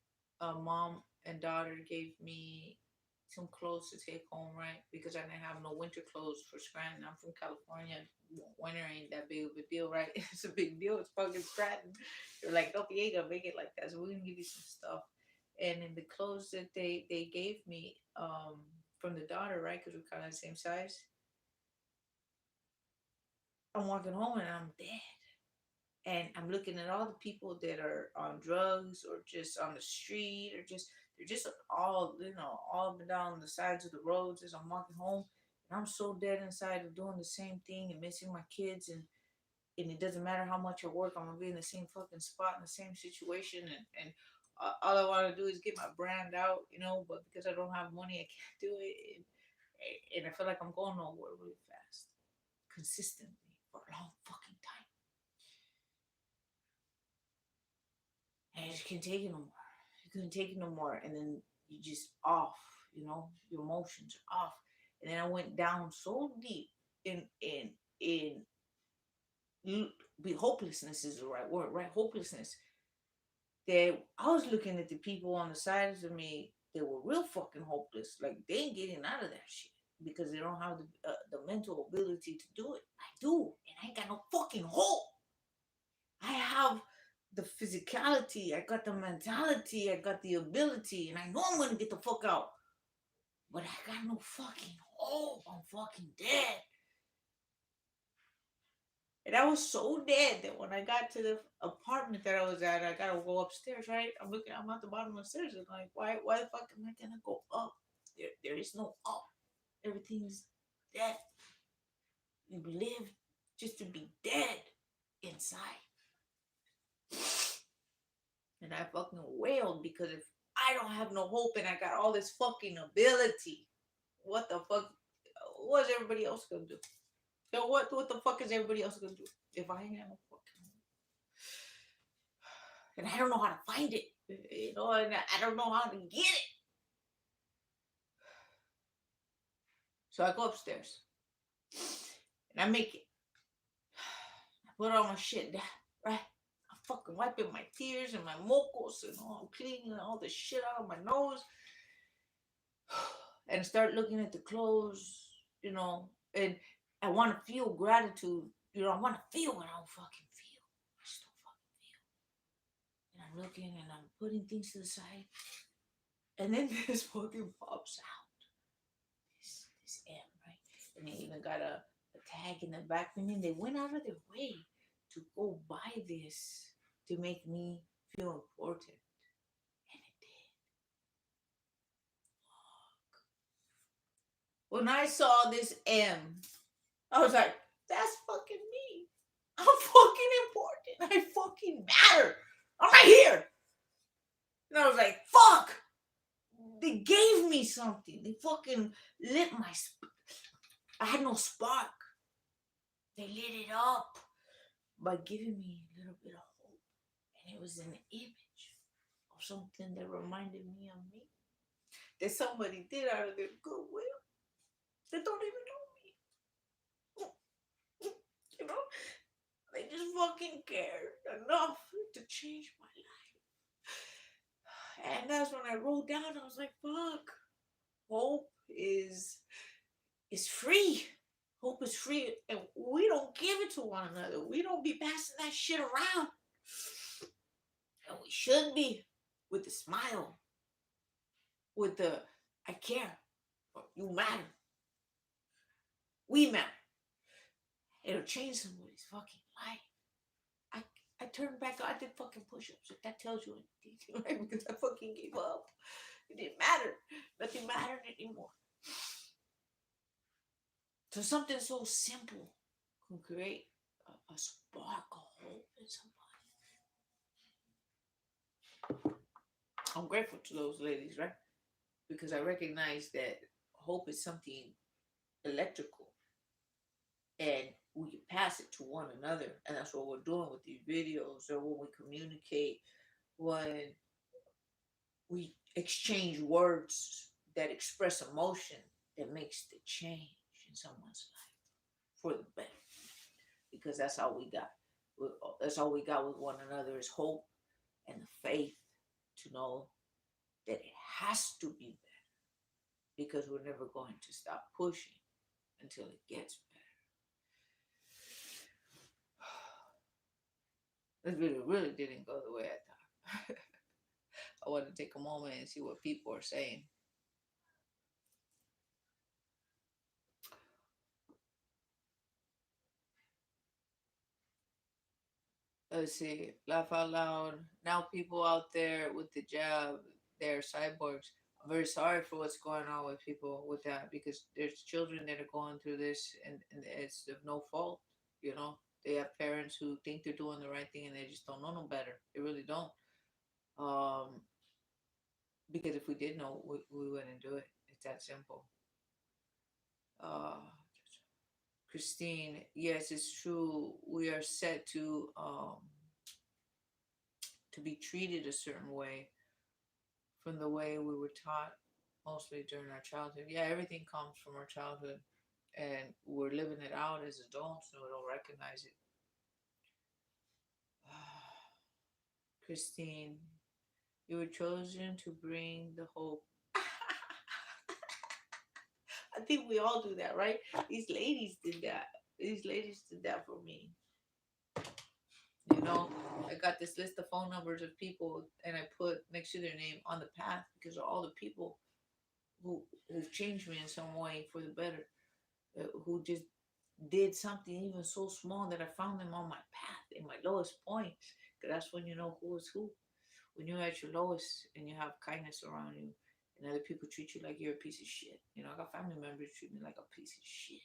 mom and daughter gave me some clothes to take home, right? Because I didn't have no winter clothes for Scranton. I'm from California. Winter ain't that big of a deal, right? It's a big deal. It's fucking Scranton. They're like, "No, you ain't gonna make it like that. So we're gonna give you some stuff." And in the clothes that they gave me, from the daughter, right? Because we're kind of the same size. I'm walking home and I'm dead. And I'm looking at all the people that are on drugs or just on the street, or just they're just all all up and down the sides of the roads as I'm walking home, and I'm so dead inside of doing the same thing and missing my kids, and it doesn't matter how much I work, I'm gonna be in the same fucking spot in the same situation, and all I want to do is get my brand out, but because I don't have money, I can't do it, and I feel like I'm going nowhere really fast, consistently for a long fucking time. And I just can't take it no more. You couldn't take it no more. And then you just off, your emotions are off. And then I went down so deep in be hopelessness is the right word, right? Hopelessness. That I was looking at the people on the sides of me that were real fucking hopeless. Like they ain't getting out of that shit because they don't have the mental ability to do it. I do, and I ain't got no fucking hope. I have the physicality, I got the mentality, I got the ability, and I know I'm gonna get the fuck out. But I got no fucking hope. I'm fucking dead. And I was so dead that when I got to the apartment that I was at, I gotta go upstairs, right? I'm at the bottom of the stairs, and like, why the fuck am I gonna go up? There is no up. Everything's dead. You live just to be dead inside. And I fucking wailed because if I don't have no hope and I got all this fucking ability. What the fuck? What's everybody else gonna do? So what the fuck is everybody else gonna do if I ain't have no fucking, and I don't know how to find it, and I don't know how to get it. So I go upstairs and I make it. I put all my shit down, right? I'm fucking wiping my tears and my mocos and all, I'm cleaning all the shit out of my nose. And start looking at the clothes, and I want to feel gratitude. I want to feel what I don't fucking feel. I just don't fucking feel. And I'm looking and I'm putting things to the side. And then this fucking pops out. This M, right? And they even got a tag in the back. I mean, they went out of their way to go buy this to make me feel important. And it did. When I saw this M, I was like, that's fucking me. I'm fucking important. I fucking matter. I'm right here. And I was like, fuck. They gave me something. They fucking lit my I had no spark. They lit it up by giving me a little bit of hope. And it was an image of something that reminded me of me. That somebody did out of their goodwill. They don't even know me. They just fucking cared enough to change my life. And that's when I wrote down, I was like, fuck. Hope is free. Hope is free. And we don't give it to one another. We don't be passing that shit around. And we should be, with the smile. With the, I care. You matter. We matter. It'll change somebody's fucking life. I turned back. I did fucking push-ups. If that tells you anything, right? Because I fucking gave up. It didn't matter. Nothing mattered anymore. So something so simple can create a spark of hope in somebody. I'm grateful to those ladies, right? Because I recognize that hope is something electrical. And we can pass it to one another. And that's what we're doing with these videos, or when we communicate, when we exchange words that express emotion that makes the change in someone's life for the better. Because that's all we got. That's all we got with one another is hope and the faith to know that it has to be better. Because we're never going to stop pushing until it gets better. This video really didn't go the way I thought. I want to take a moment and see what people are saying. Let's see. Laugh out loud. Now people out there with the jab, they're cyborgs. I'm very sorry for what's going on with people with that, because there's children that are going through this, and it's of no fault. They have parents who think they're doing the right thing and they just don't know no better. They really don't. Because if we did know, we wouldn't do it. It's that simple. Christine, yes, it's true. We are set to be treated a certain way from the way we were taught, mostly during our childhood. Yeah, everything comes from our childhood, and we're living it out as adults, and we don't recognize it. Christine, you were chosen to bring the hope. I think we all do that, right? These ladies did that. These ladies did that for me. I got this list of phone numbers of people, and I put next to their name on the path, because of all the people who've changed me in some way for the better, who just did something even so small that I found them on my path in my lowest points. Because that's when you know who is who. When you're at your lowest and you have kindness around you, and other people treat you like you're a piece of shit. I got family members treat me like a piece of shit.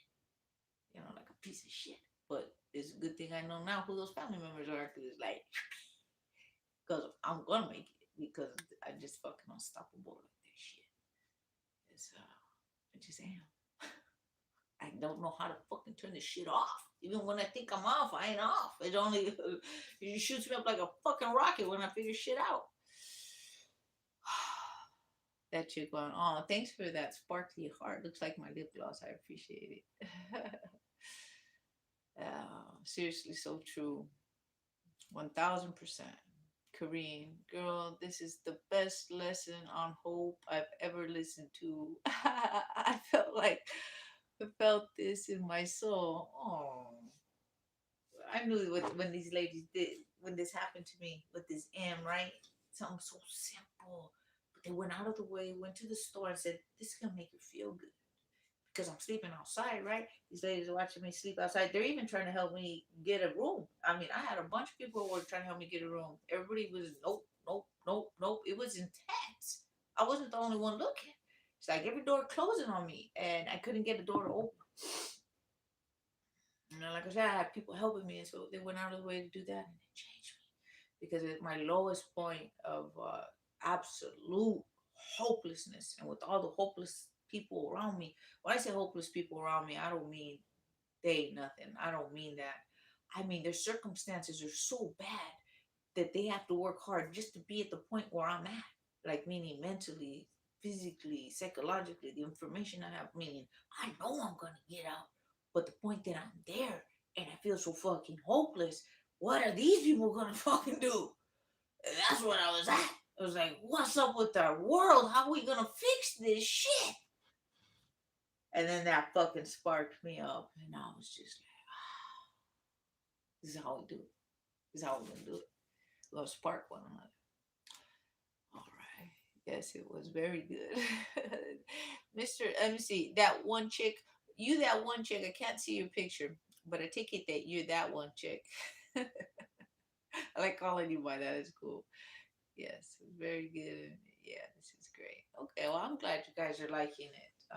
Like a piece of shit. But it's a good thing I know now who those family members are, because it's like, because I'm gonna make it. because I just fucking unstoppable like that shit. It's I just am. I don't know how to fucking turn this shit off. Even when I think I'm off, I ain't off. It only it shoots me up like a fucking rocket when I figure shit out. That chick going, oh, thanks for that sparkly heart. Looks like my lip gloss. I appreciate it. Seriously, so true. 1000%. Korean girl, this is the best lesson on hope I've ever listened to. I felt this in my soul. Oh, I knew when these ladies did when this happened to me with this M, right? Something so simple, but they went out of the way, went to the store, and said, "This is gonna make you feel good." Because I'm sleeping outside, right? These ladies are watching me sleep outside. They're even trying to help me get a room. I mean, I had a bunch of people who were trying to help me get a room. Everybody was nope, nope, nope, nope. It was intense. I wasn't the only one looking. It's like every door closing on me, and I couldn't get the door to open. You know, like I said, I had people helping me, and so they went out of the way to do that, and it changed me because at my lowest point of absolute hopelessness, and with all the hopeless people around me. When I say hopeless people around me, I don't mean they ain't nothing. I don't mean that. I mean their circumstances are so bad that they have to work hard just to be at the point where I'm at. Like meaning mentally, physically, psychologically, the information I have, meaning I know I'm gonna get out. But the point that I'm there and I feel so fucking hopeless, what are these people gonna fucking do? And that's what I was at. I was like, what's up with our world? How are we gonna fix this shit? And then that fucking sparked me up, and I was just like, this is how we do it. This is how we're gonna do it. We're gonna spark one another. All right. Yes, it was very good. Mr. Let me see. That one chick, you that one chick, I can't see your picture, but I take it that you're that one chick. I like calling you by that. It's cool. Yes, it's very good. Yeah, this is great. Okay, well, I'm glad you guys are liking it.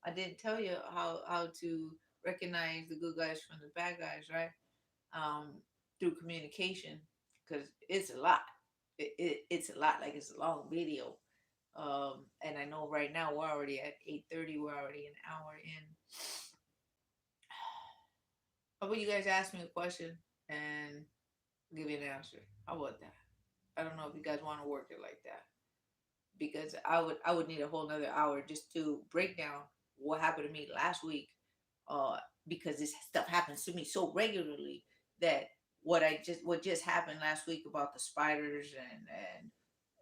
I didn't tell you how to recognize the good guys from the bad guys, right? Through communication, because it's a lot. It's a lot. Like it's a long video. And I know right now we're already at 8:30. We're already an hour in. How about you guys ask me a question and give you an answer? How about that? I don't know if you guys want to work it like that because I would need a whole nother hour just to break down what happened to me last week. Because this stuff happens to me so regularly that what just happened last week about the spiders and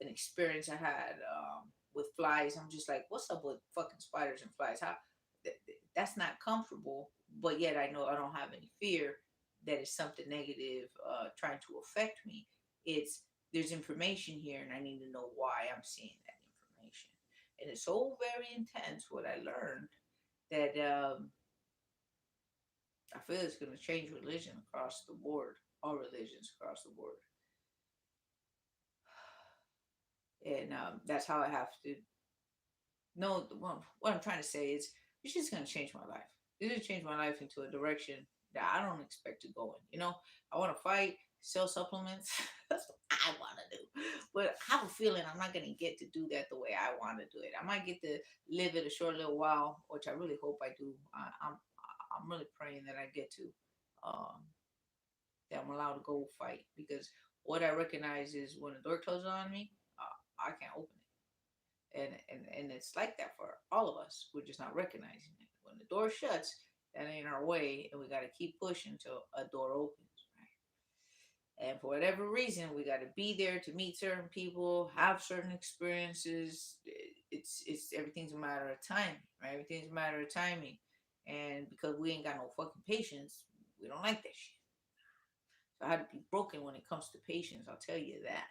an experience I had with flies. I'm just like, what's up with fucking spiders and flies? That's not comfortable, but yet I know I don't have any fear that it's something negative trying to affect me. It's there's information here, and I need to know why I'm seeing that information. And it's so very intense what I learned that I feel it's going to change religion across the board, all religions across the board. And that's how I have to know. What I'm trying to say is, it's just going to change my life. It's going to change my life into a direction that I don't expect to go in. You know, I want to fight, sell supplements. That's what I want to do. But I have a feeling I'm not going to get to do that the way I want to do it. I might get to live it a short little while, which I really hope I do. I'm really praying that I get to. Um, that I'm allowed to go fight because what I recognize is when the door closes on me, I can't open it, and it's like that for all of us. We're just not recognizing it. When the door shuts, that ain't our way, and we got to keep pushing till a door opens, right? And for whatever reason, we got to be there to meet certain people, have certain experiences. It's everything's a matter of time, right? Everything's a matter of timing, and because we ain't got no fucking patience, we don't like that shit. So I had to be broken when it comes to patience. I'll tell you that.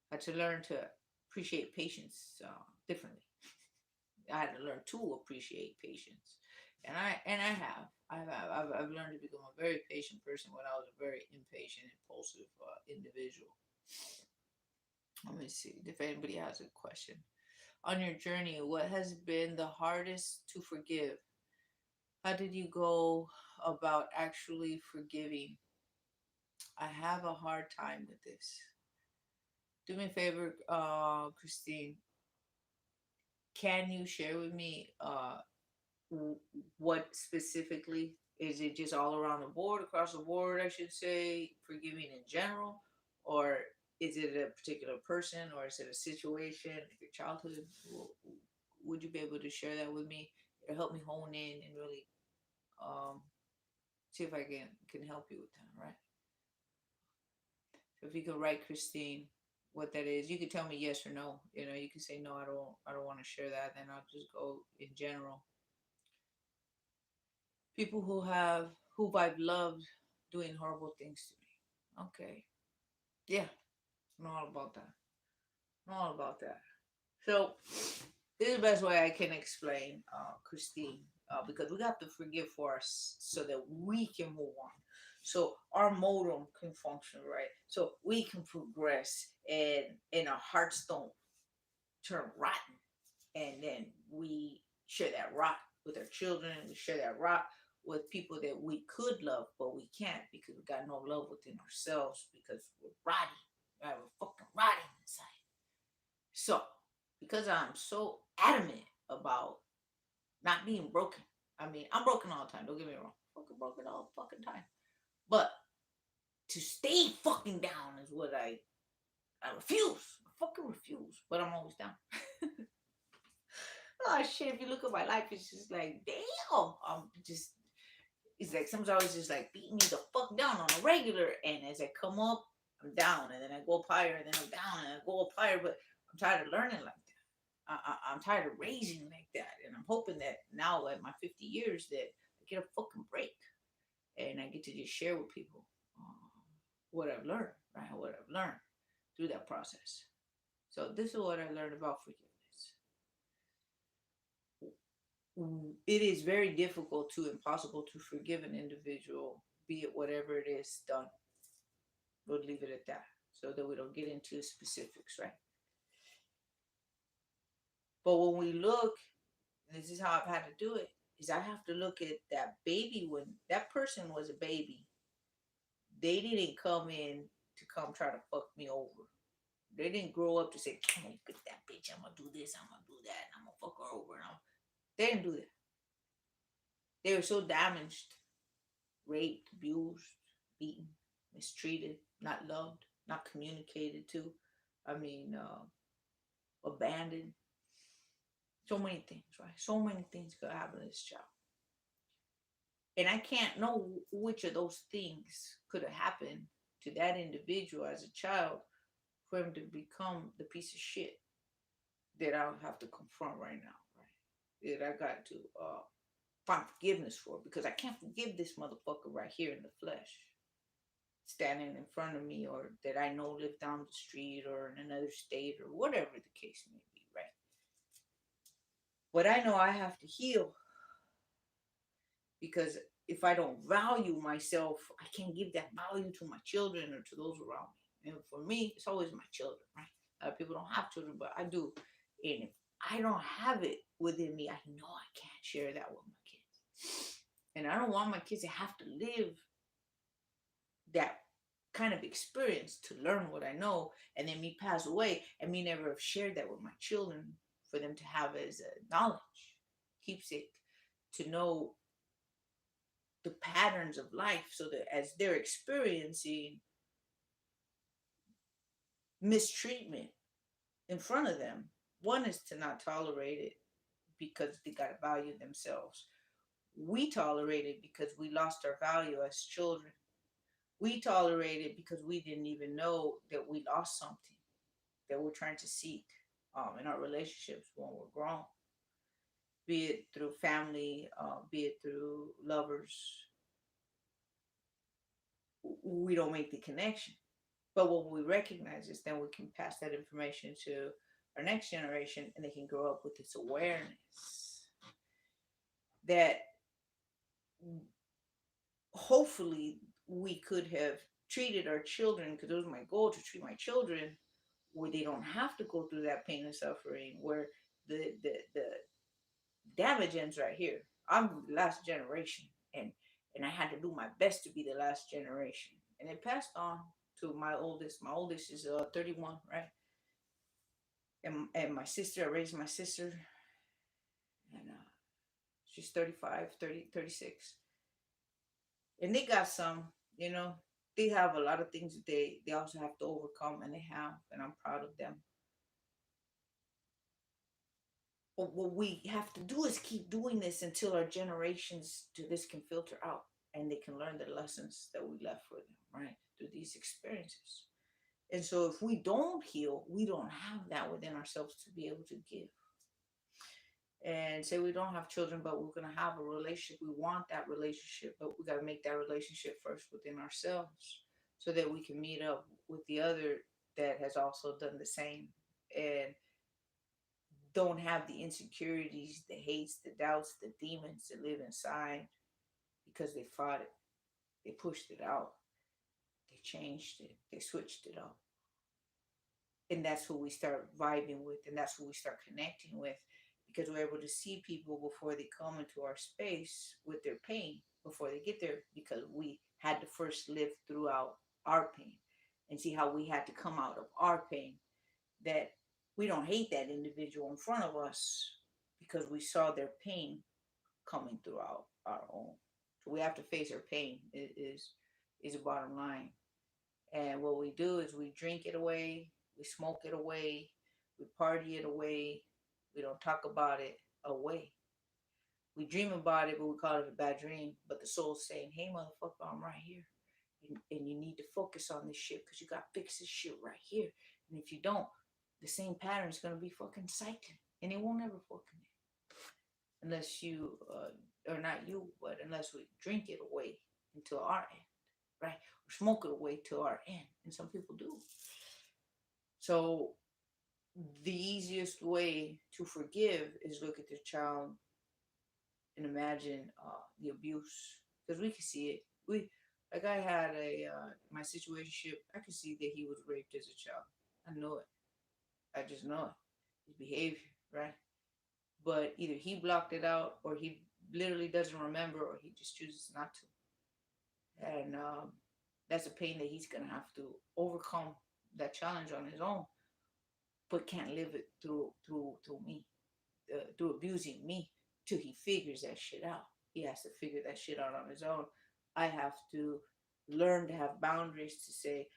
I had to learn to appreciate patience differently. I had to learn to appreciate patience, and I have. I've learned to become a very patient person when I was a very impatient, impulsive individual. Let me see if anybody has a question. On your journey, what has been the hardest to forgive? How did you go about actually forgiving? I have a hard time with this. Do me a favor, Christine. Can you share with me what specifically? Is it just all around the board, across the board, I should say, forgiving in general? Or is it a particular person, or is it a situation, like your childhood? Would you be able to share that with me? It'll help me hone in and really um, see if I can help you with that, right? So if you could write Christine what that is, you could tell me yes or no. You know, you can say no, I don't want to share that. Then I'll just go in general. People who I've loved doing horrible things to me. Okay, yeah, I know all about that. I know all about that. So this is the best way I can explain, Christine, because we have to forgive for us so that we can move on. So our modem can function right, so we can progress, and our hearts don't turn rotten, and then we share that rot with our children. We share that rot with people that we could love, but we can't because we got no love within ourselves because we're rotting. Right? We're fucking rotting inside. So, because I'm so adamant about not being broken, I mean, I'm broken all the time. Don't get me wrong. Fucking broken all the fucking time. But to stay fucking down is what I refuse. I fucking refuse. But I'm always down. Oh shit! If you look at my life, it's just like, damn. I'm just. It's like sometimes it's just like beating me the fuck down on a regular, and as I come up, I'm down, and then I go up higher, and then I'm down, and I go up higher. But I'm tired of learning like that. I'm tired of raising like that, and I'm hoping that now at my 50 years that I get a fucking break, and I get to just share with people what I've learned, right? What I've learned through that process. So this is what I learned about forgiveness. It is very difficult to impossible to forgive an individual, be it whatever it is done. We'll leave it at that so that we don't get into specifics, right? But when we look, and this is how I've had to do it, is I have to look at that baby. When that person was a baby, they didn't come in to come try to fuck me over. They didn't grow up to say, I'm gonna get that bitch, I'm gonna do this, I'm gonna do that, and I'm gonna fuck her over. They didn't do that. They were so damaged, raped, abused, beaten, mistreated, not loved, not communicated to. I mean, abandoned. So many things, right? So many things could happen to this child. And I can't know which of those things could have happened to that individual as a child for him to become the piece of shit that I'll have to confront right now, right? That I got to find forgiveness for, because I can't forgive this motherfucker right here in the flesh, standing in front of me, or that I know live down the street or in another state or whatever the case may be, right? But I know I have to heal, because if I don't value myself, I can't give that value to my children or to those around me. And for me, it's always my children, right? A lot of people don't have children, but I do. And if I don't have it within me, I know I can't share that with my kids. And I don't want my kids to have to live that kind of experience to learn what I know, and then me pass away and me never have shared that with my children for them to have as a knowledge, keepsake, to know the patterns of life, so that as they're experiencing mistreatment in front of them, one is to not tolerate it because they got to value themselves. We tolerate it because we lost our value as children. We tolerate it because we didn't even know that we lost something that we're trying to seek in our relationships when we're grown, be it through family, be it through lovers. We don't make the connection. But when we recognize this, then we can pass that information to our next generation, and they can grow up with this awareness that hopefully we could have treated our children, because it was my goal to treat my children where they don't have to go through that pain and suffering, where the damage ends right here. I'm the last generation, and I had to do my best to be the last generation, and it passed on. to my oldest. My oldest is 31, right? And my sister, I raised my sister, and she's 35, 30, 36. And they got some, you know, they have a lot of things that they also have to overcome, and they have, and I'm proud of them. But what we have to do is keep doing this until our generations to this can filter out and they can learn the lessons that we left for them, right? Through these experiences. And so if we don't heal, we don't have that within ourselves to be able to give. And say we don't have children, but we're going to have a relationship. We want that relationship, but we got to make that relationship first within ourselves so that we can meet up with the other that has also done the same. And don't have the insecurities, the hates, the doubts, the demons that live inside because they fought it, they pushed it out, they changed it, they switched it up. And that's who we start vibing with, and that's who we start connecting with because we're able to see people before they come into our space with their pain before they get there because we had to first live throughout our pain and see how we had to come out of our pain, that we don't hate that individual in front of us because we saw their pain coming throughout our own. So we have to face our pain is the bottom line. And what we do is we drink it away, we smoke it away, we party it away, we don't talk about it away. We dream about it, but we call it a bad dream. But the soul's saying, hey, motherfucker, I'm right here. And you need to focus on this shit because you got to fix this shit right here. And if you don't, the same pattern is going to be fucking cycling. And it won't ever fucking end. Unless you, or not you, but unless we drink it away until our end, right? Or smoke it away till our end. And some people do. So the easiest way to forgive is look at the child and imagine the abuse. Because we can see it. Like I had my situationship, I could see that he was raped as a child. I know it. I just know it. His behavior, right? But either he blocked it out or he literally doesn't remember or he just chooses not to. And that's a pain that he's going to have to overcome that challenge on his own, but can't live it through me, through abusing me till he figures that shit out. He has to figure that shit out on his own. I have to learn to have boundaries to say,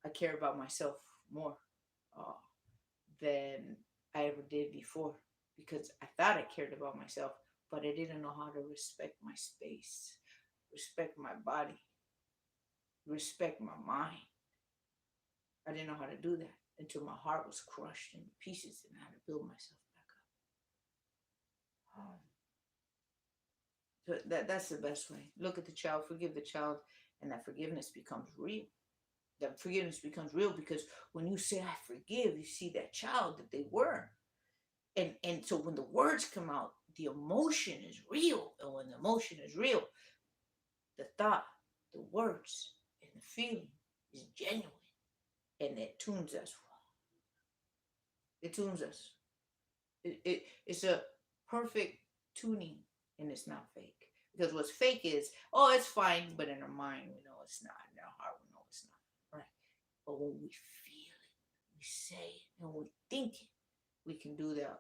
I care about myself more than I ever did before because I thought I cared about myself, but I didn't know how to respect my space, respect my body, respect my mind. I didn't know how to do that until my heart was crushed into pieces and I had to build myself back up. So that's the best way. Look at the child, forgive the child, and that forgiveness becomes real. That forgiveness becomes real because when you say I forgive, you see that child that they were. And so when the words come out, the emotion is real. And when the emotion is real, the thought, the words, and the feeling is genuine. And it tunes us. It tunes us. It's a perfect tuning, and it's not fake. Because what's fake is, oh, it's fine, but in our mind, we know it's not. In our heart, we know it's not. Right? But when we feel it, we say it, and we think it, we can do that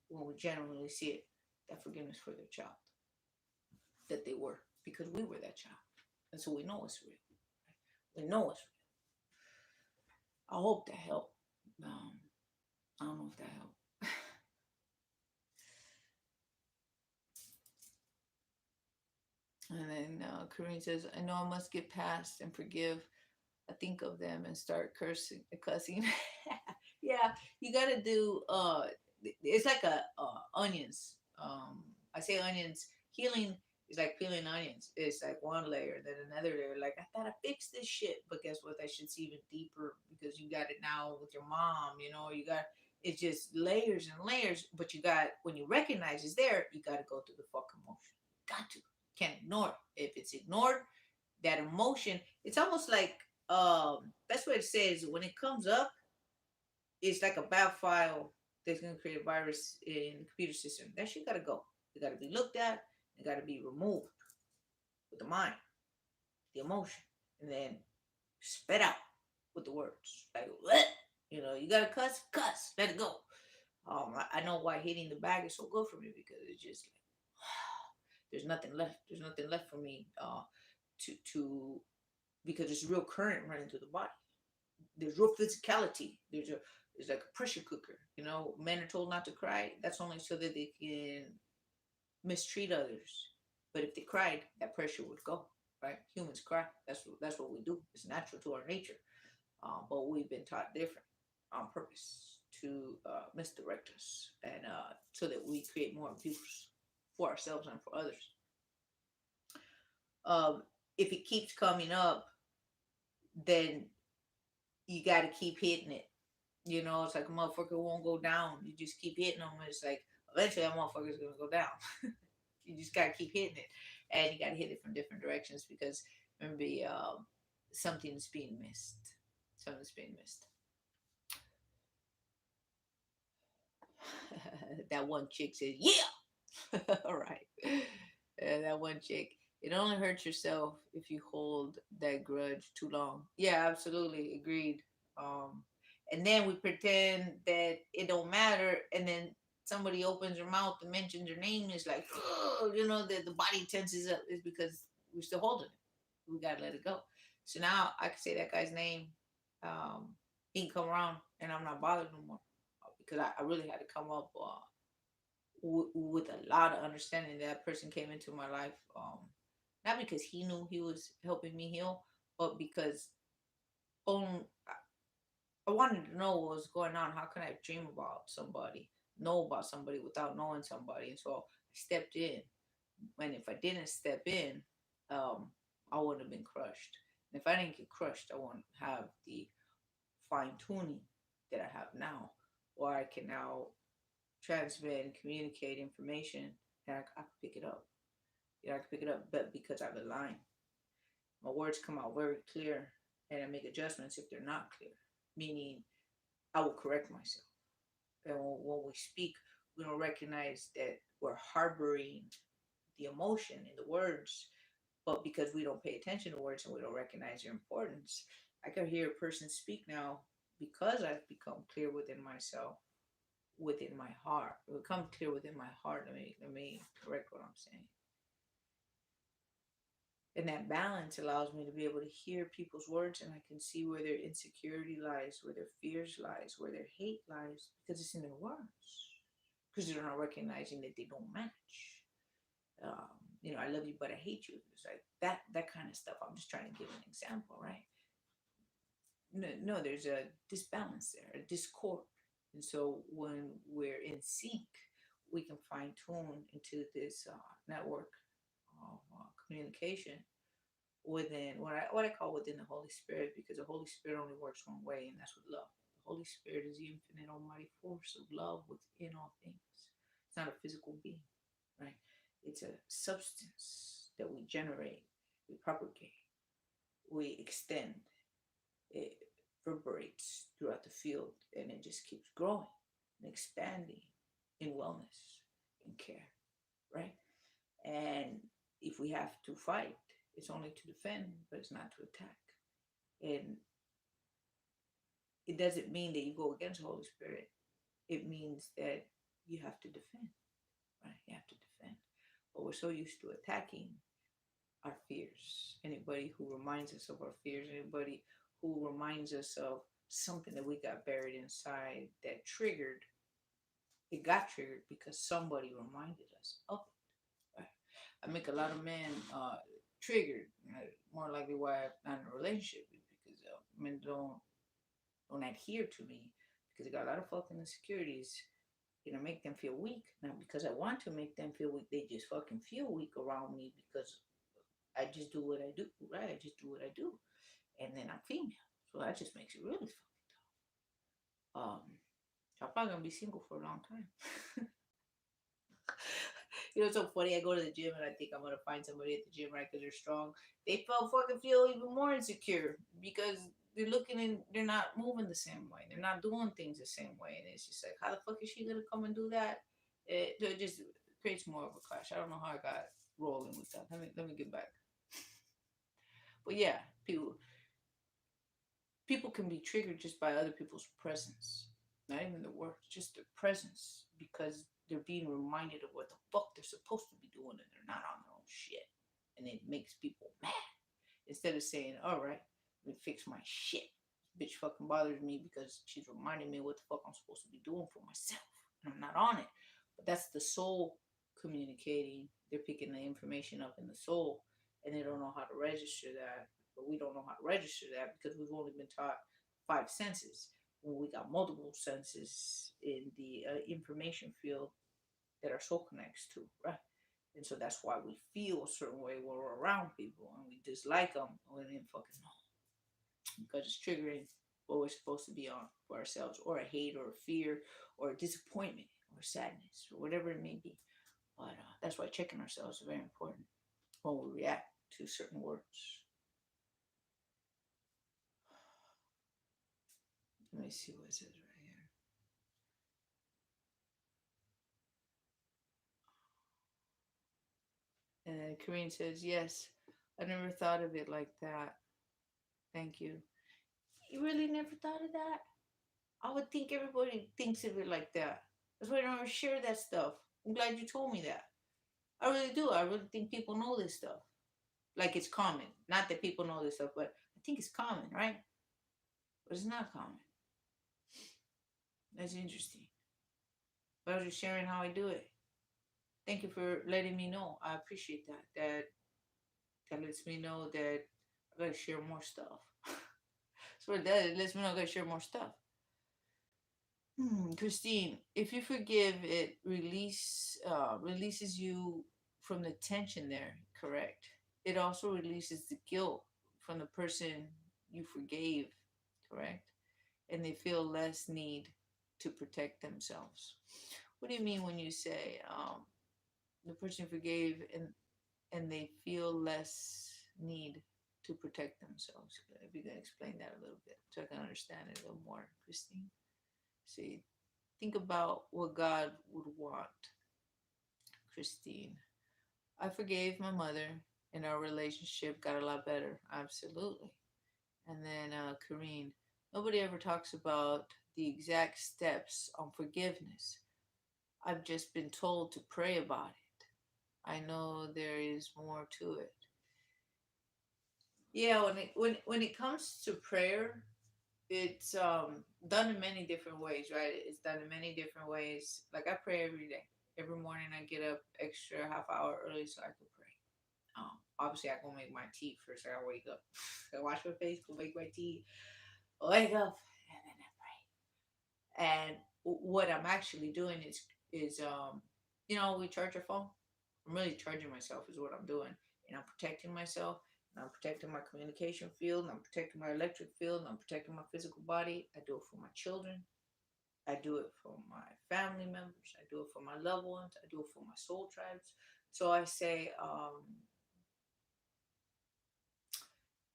when we genuinely see it. That forgiveness for their child that they were, because we were that child. And so we know it's real. Right? We know it's real. I hope that helped. I don't know if that helped. And then Karine says, I know I must get past and forgive. I think of them and start cussing. Yeah, you got to do, it's like onions. I say onions, healing is like peeling onions. It's like one layer, then another layer. Like, I thought I fixed this shit, but guess what? That shit's even deeper because you got it now with your mom, you got, it's just layers and layers, but you got, when you recognize it's there, you got to go through the fucking motion. Got to. Can't ignore it. If it's ignored, that emotion, it's almost like, that's what it says. When it comes up, it's like a bad file that's going to create a virus in the computer system. That shit got to go. It got to be looked at. It got to be removed with the mind, the emotion, and then spit out. with the words. Like, what? You know, you gotta cuss, cuss, let it go. I know why hitting the bag is so good for me because it's just like there's nothing left. There's nothing left for me to because there's real current running through the body. There's real physicality. There's like a pressure cooker. You know, men are told not to cry. That's only so that they can mistreat others. But if they cried, that pressure would go. Right? Humans cry. That's what we do. It's natural to our nature. But we've been taught different on purpose to misdirect us and so that we create more abuse for ourselves and for others. Um, if it keeps coming up, then you got to keep hitting it. You know, it's like a motherfucker won't go down. You just keep hitting them. It's like eventually that motherfucker's gonna go down. You just gotta keep hitting it, and you gotta hit it from different directions because remember, something's being missed. Something's being missed. That one chick says, "Yeah." All right. That one chick. It only hurts yourself if you hold that grudge too long. Yeah, absolutely agreed. Um, and then we pretend that it don't matter, and then somebody opens their mouth and mentions your name. It's like, oh, you know, the body tenses up. It's because we're still holding it. We gotta let it go. So now I can say that guy's name. He can come around, and I'm not bothered no more because I really had to come up with a lot of understanding that person came into my life. Not because he knew he was helping me heal, but because on I wanted to know what was going on. How can I dream about somebody, know about somebody without knowing somebody? And so I stepped in. And if I didn't step in, I would have been crushed. And if I didn't get crushed, I wouldn't have the fine tuning that I have now, where I can now transmit and communicate information and I can pick it up. You know, I can pick it up, but because I've aligned, my words come out very clear, and I make adjustments if they're not clear. Meaning, I will correct myself. And when we speak, we don't recognize that we're harboring the emotion in the words, but because we don't pay attention to words and we don't recognize their importance, I can hear a person speak now because I've become clear within myself, within my heart. Become clear within my heart. Let me correct what I'm saying. And that balance allows me to be able to hear people's words and I can see where their insecurity lies, where their fears lies, where their hate lies, because it's in their words. Because they're not recognizing that they don't match. I love you, but I hate you. It's like that kind of stuff. I'm just trying to give an example, right? No, there's a disbalance there, a discord. And so when we're in sync, we can fine tune into this network of communication within what I call within the Holy Spirit, because the Holy Spirit only works one way, and that's with love. The Holy Spirit is the infinite almighty force of love within all things. It's not a physical being, right? It's a substance that we generate, we propagate, we extend. It reverberates throughout the field, and it just keeps growing and expanding in wellness, in care, right? And if we have to fight, it's only to defend, but it's not to attack. And it doesn't mean that you go against the Holy Spirit. It means that you have to defend, right? You have to defend. But we're so used to attacking our fears. Anybody who reminds us of our fears, anybody who reminds us of something that we got buried inside that triggered, it got triggered because somebody reminded us of it. Right? I make a lot of men triggered. More likely why I'm not in a relationship is because men don't adhere to me because they got a lot of fucking insecurities. Make them feel weak. Not because I want to make them feel weak. They just fucking feel weak around me because I just do what I do, right? I just do what I do. And then I'm female. So that just makes it really fucking tough. I'm probably gonna be single for a long time. It's so funny. I go to the gym and I think I'm gonna find somebody at the gym, right? Because they're strong. They feel even more insecure because they're looking and they're not moving the same way. They're not doing things the same way, and it's just like, how the fuck is she gonna come and do that? It just creates more of a clash. I don't know how I got rolling with that. Let me get back. But yeah, people. People can be triggered just by other people's presence, not even the words, just their presence, because they're being reminded of what the fuck they're supposed to be doing and they're not on their own shit. And it makes people mad. Instead of saying, all right, let me fix my shit. This bitch fucking bothers me because she's reminding me what the fuck I'm supposed to be doing for myself. And I'm not on it. But that's the soul communicating. They're picking the information up in the soul and they don't know how to register that. But we don't know how to register that because we've only been taught five senses. When we got multiple senses in the information field that our soul connects to, right? And so that's why we feel a certain way when we're around people and we dislike them and we didn't fucking know because it's triggering what we're supposed to be on for ourselves, or a hate, or a fear, or a disappointment, or sadness, or whatever it may be. But that's why checking ourselves is very important when we react to certain words. Let me see what it says right here. And then Karine says, yes, I never thought of it like that. Thank you. You really never thought of that? I would think everybody thinks of it like that. That's why I don't ever share that stuff. I'm glad you told me that. I really do. I really think people know this stuff. Like it's common. Not that people know this stuff, but I think it's common, right? But it's not common. That's interesting. But I was just sharing how I do it. Thank you for letting me know. I appreciate that. That lets me know that I gotta share more stuff. So what it does, it lets me know I gotta share more stuff. Christine, if you forgive, it releases you from the tension there. Correct. It also releases the guilt from the person you forgave. Correct. And they feel less need to protect themselves. What do you mean when you say the person forgave and they feel less need to protect themselves? If you can explain that a little bit so I can understand it a little more, Christine. See, think about what God would want, Christine. I forgave my mother and our relationship got a lot better. Absolutely. And then Kareen, nobody ever talks about the exact steps on forgiveness. I've just been told to pray about it. I know there is more to it. Yeah, when it comes to prayer, it's done in many different ways, right? It's done in many different ways. Like I pray every day. Every morning I get up extra half hour early so I can pray. Obviously I go make my tea first. I wake up. I wash my face, go make my tea, wake up, and then I pray. And what I'm actually doing is we charge our phone. I'm really charging myself is what I'm doing, and I'm protecting myself. And I'm protecting my communication field. And I'm protecting my electric field. And I'm protecting my physical body. I do it for my children. I do it for my family members. I do it for my loved ones. I do it for my soul tribes. So I say,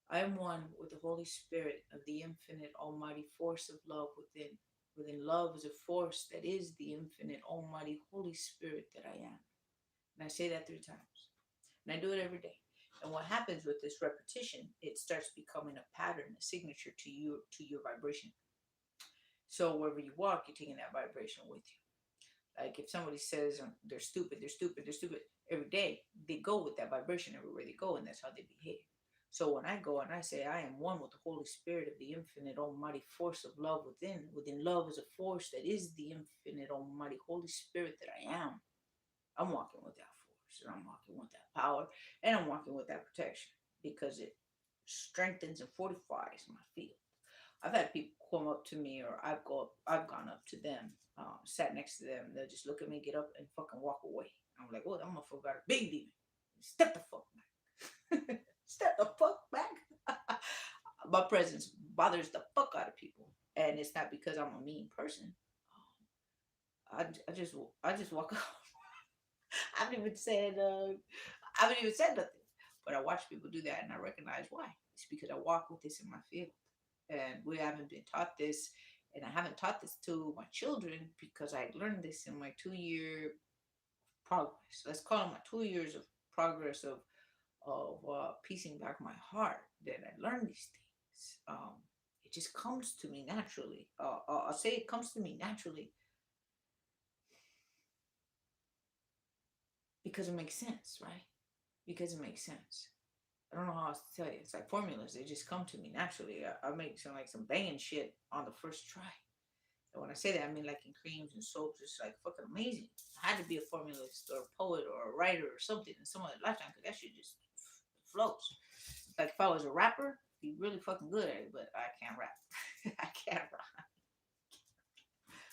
I am one with the Holy Spirit of the infinite almighty force of love within. Within love is a force that is the infinite almighty Holy Spirit that I am. And I say that 3 times. And I do it every day. And what happens with this repetition, it starts becoming a pattern, a signature to your vibration. So wherever you walk, you're taking that vibration with you. Like if somebody says they're stupid, they're stupid, they're stupid every day, they go with that vibration everywhere they go, and that's how they behave. So when I go and I say I am one with the Holy Spirit of the infinite almighty force of love within love is a force that is the infinite almighty Holy Spirit that I am. I'm walking with that force, and I'm walking with that power, and I'm walking with that protection because it strengthens and fortifies my field. I've had people come up to me, or I've gone up to them, sat next to them. They'll just look at me, get up, and fucking walk away. I'm like, "Well, that motherfucker got a big demon. Step the fuck back. Step the fuck back." My presence bothers the fuck out of people, and it's not because I'm a mean person. I just walk out. I haven't even said nothing, but I watch people do that, and I recognize why. It's because I walk with this in my field, and we haven't been taught this, and I haven't taught this to my children because I learned this in my 2 year progress. Let's call it my 2 years of progress of piecing back my heart. That I learned these things. It just comes to me naturally. I'll say it comes to me naturally because it makes sense, right? Because it makes sense. I don't know how else to tell you. It's like formulas; they just come to me naturally. I make some banging shit on the first try. And when I say that, I mean like in creams and soaps. It's like fucking amazing. I had to be a formulist or a poet or a writer or something in some other lifetime because that shit just flows. Like if I was a rapper, be really fucking good at it, but I can't rap. I can't rap.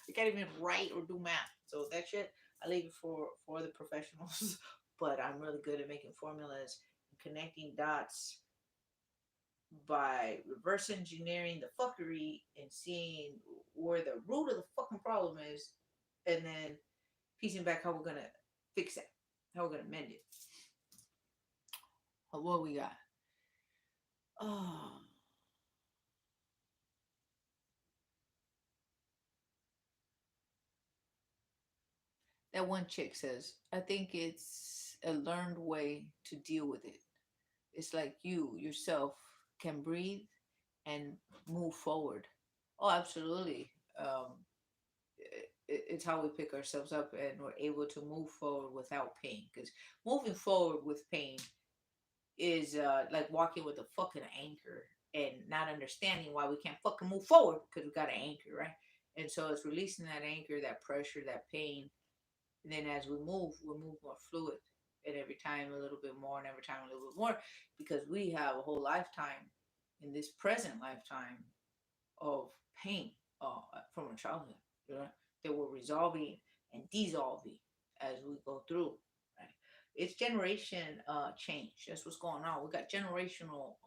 I can't even write or do math. So that shit, I leave it for the professionals. But I'm really good at making formulas and connecting dots by reverse engineering the fuckery and seeing where the root of the fucking problem is, and then piecing back how we're gonna fix it, how we're gonna mend it. What we got? Oh, that one chick says, I think it's a learned way to deal with it. It's like you yourself can breathe and move forward. Oh, absolutely. It's how we pick ourselves up and we're able to move forward without pain. Because moving forward with pain is like walking with a fucking anchor and not understanding why we can't fucking move forward because we got an anchor, right? And so it's releasing that anchor, that pressure, that pain. And then as we move more fluid. And every time a little bit more, and every time a little bit more, because we have a whole lifetime in this present lifetime of pain from our childhood, you know, that we're resolving and dissolving as we go through. Right? It's generation change. That's what's going on. We got generational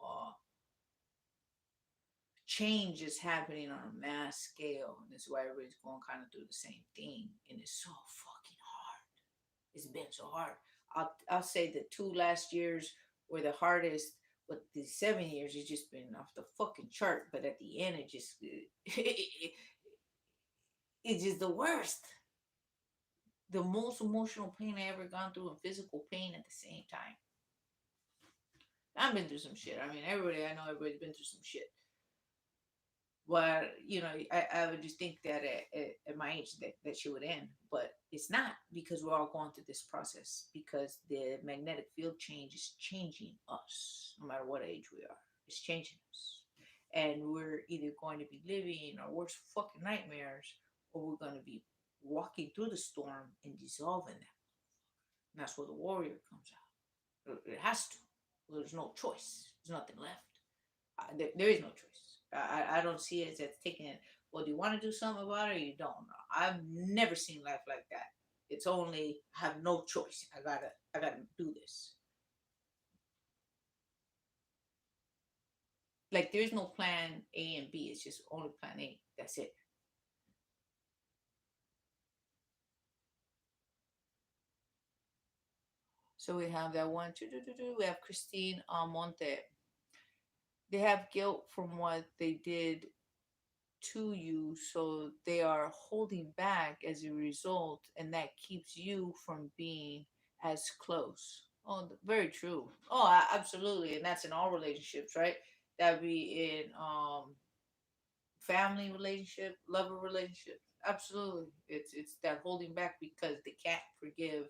change is happening on a mass scale, and this is why everybody's going kind of through the same thing, and it's so fucking hard. It's been so hard. I'll say the 2 last years were the hardest, but the 7 years has just been off the fucking chart. But at the end, it just it's just the worst. The most emotional pain I ever gone through and physical pain at the same time. I've been through some shit. I mean, everybody I know, everybody's been through some shit. But you know, I would just think that at my age that she would end, but it's not because we're all going through this process because the magnetic field change is changing us, no matter what age we are. It's changing us, and we're either going to be living our worst fucking nightmares, or we're going to be walking through the storm and dissolving that. And that's where the warrior comes out. It has to. Well, there's no choice. There's nothing left. There is no choice. I don't see it as taking it. Well, do you want to do something about it or you don't? I've never seen life like that. It's only I have no choice. I gotta do this. Like there's no plan A and B. It's just only plan A. That's it. So we have that one. We have Christine Monte. They have guilt from what they did to you, so they are holding back as a result, and that keeps you from being as close. Oh, very true. Oh, absolutely, and that's in all relationships, right? That'd be in family relationship, lover relationships. Absolutely, it's that holding back because they can't forgive,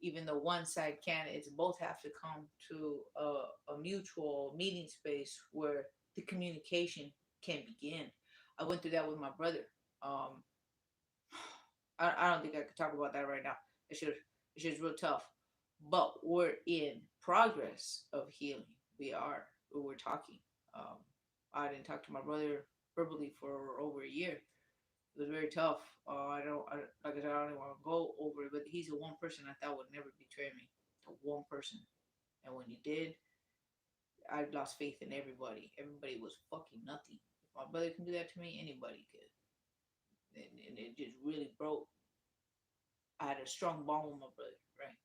even though one side can. It's both have to come to a mutual meeting space where the communication can begin. I went through that with my brother. Um, I don't think I could talk about that right now. It's just real tough. But we're in progress of healing. We are. We're talking. Um, I didn't talk to my brother verbally for over a year. It was very tough. Like I said, I don't even want to go over it, but he's the one person I thought would never betray me. The one person. And when he did, I lost faith in everybody. Everybody was fucking nothing. If my brother can do that to me, anybody could. And it just really broke. I had a strong bond with my brother, right?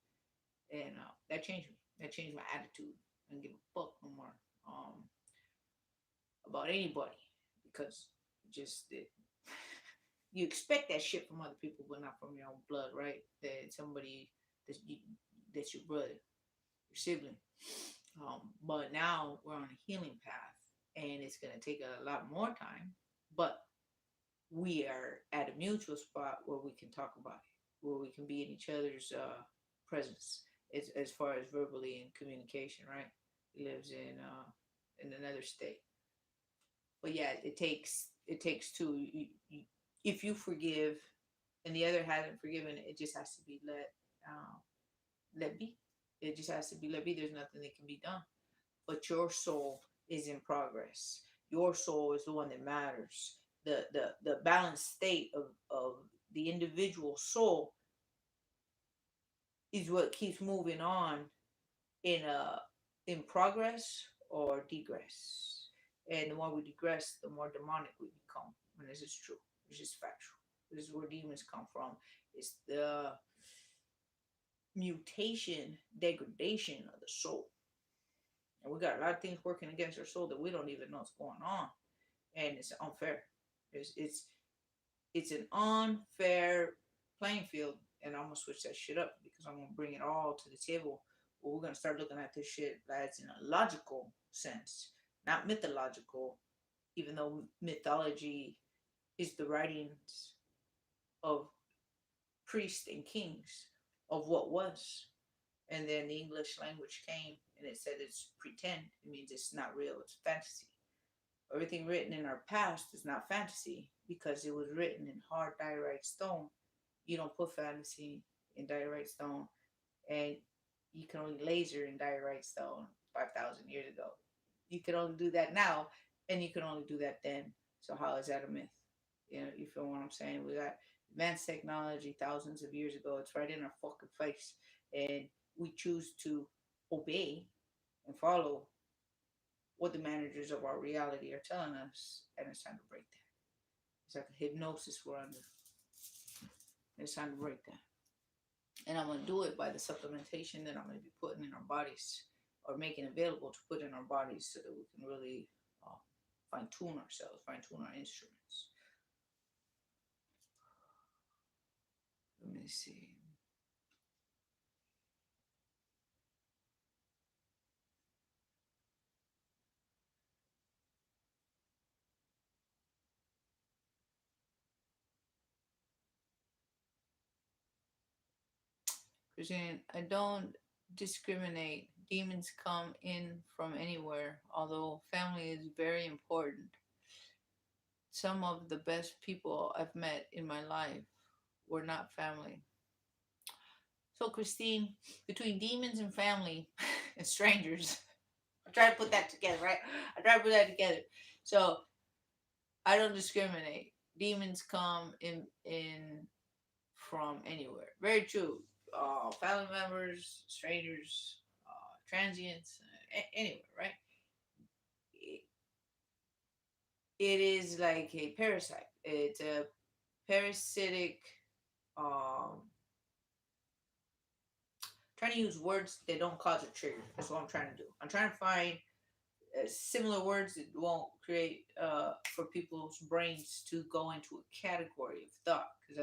And that changed me. That changed my attitude. I didn't give a fuck no more about anybody because just it, you expect that shit from other people, but not from your own blood, right? That somebody that's you, that's your brother, your sibling. But now we're on a healing path, and it's going to take a lot more time, but we are at a mutual spot where we can talk about it, where we can be in each other's presence as far as verbally in communication, right? He lives in another state. But yeah, it takes two. If you forgive and the other hasn't forgiven, it just has to be let be. It just has to be let be. There's nothing that can be done. But your soul is in progress. Your soul is the one that matters. The balanced state of the individual soul is what keeps moving on in in progress or degress. And the more we digress, the more demonic we become. And this is true. This is factual. This is where demons come from. It's the mutation, degradation of the soul. And we got a lot of things working against our soul that we don't even know what's going on. And it's unfair. It's an unfair playing field. And I'm gonna switch that shit up because I'm gonna bring it all to the table. Well, we're gonna start looking at this shit that's in a logical sense, not mythological, even though mythology is the writings of priests and kings of what was. And then the English language came and it said it's pretend. It means it's not real, it's fantasy. Everything written in our past is not fantasy because it was written in hard diorite stone. You don't put fantasy in diorite stone, and you can only laser in diorite stone 5,000 years ago. You can only do that now, and you can only do that then. So how is that a myth? You feel what I'm saying? We got advanced technology thousands of years ago. It's right in our fucking face, and we choose to obey and follow what the managers of our reality are telling us, and it's time to break that. It's like a hypnosis we're under. It's time to break that. And I'm going to do it by the supplementation that I'm going to be putting in our bodies or making available to put in our bodies so that we can really fine tune ourselves, fine tune our instruments. Let me see. Christian, I don't discriminate. Demons come in from anywhere, although family is very important. Some of the best people I've met in my life were not family. So, Christine, between demons and family and strangers, I try to put that together, right? I try to put that together. So, I don't discriminate. Demons come in from anywhere. Very true. Family members, strangers, transients, anywhere, right? It, it is like a parasite. It's a parasitic. Um, Trying to use words that don't cause a trigger. That's what I'm trying to do. I'm trying to find similar words that won't create for people's brains to go into a category of thought, because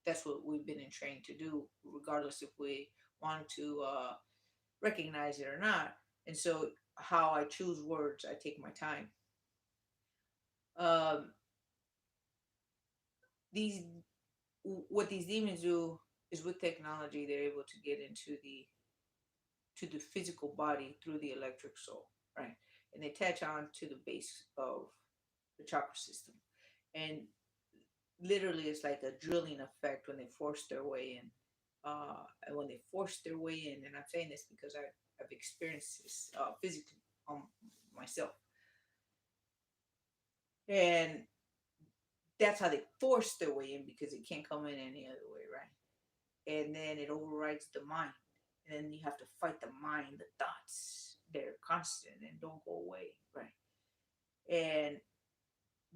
that's what we've been trained to do, regardless if we want to recognize it or not. And so, how I choose words, I take my time. Um, these what these demons do is with technology, they're able to get into the physical body through the electric soul, right? And they attach on to the base of the chakra system. And literally, it's like a drilling effect when they force their way in. And when they force their way in, and I'm saying this because I've experienced this physically myself. And that's how they force their way in because it can't come in any other way, right? And then it overrides the mind. And then you have to fight the mind, the thoughts. They're constant and don't go away, right? And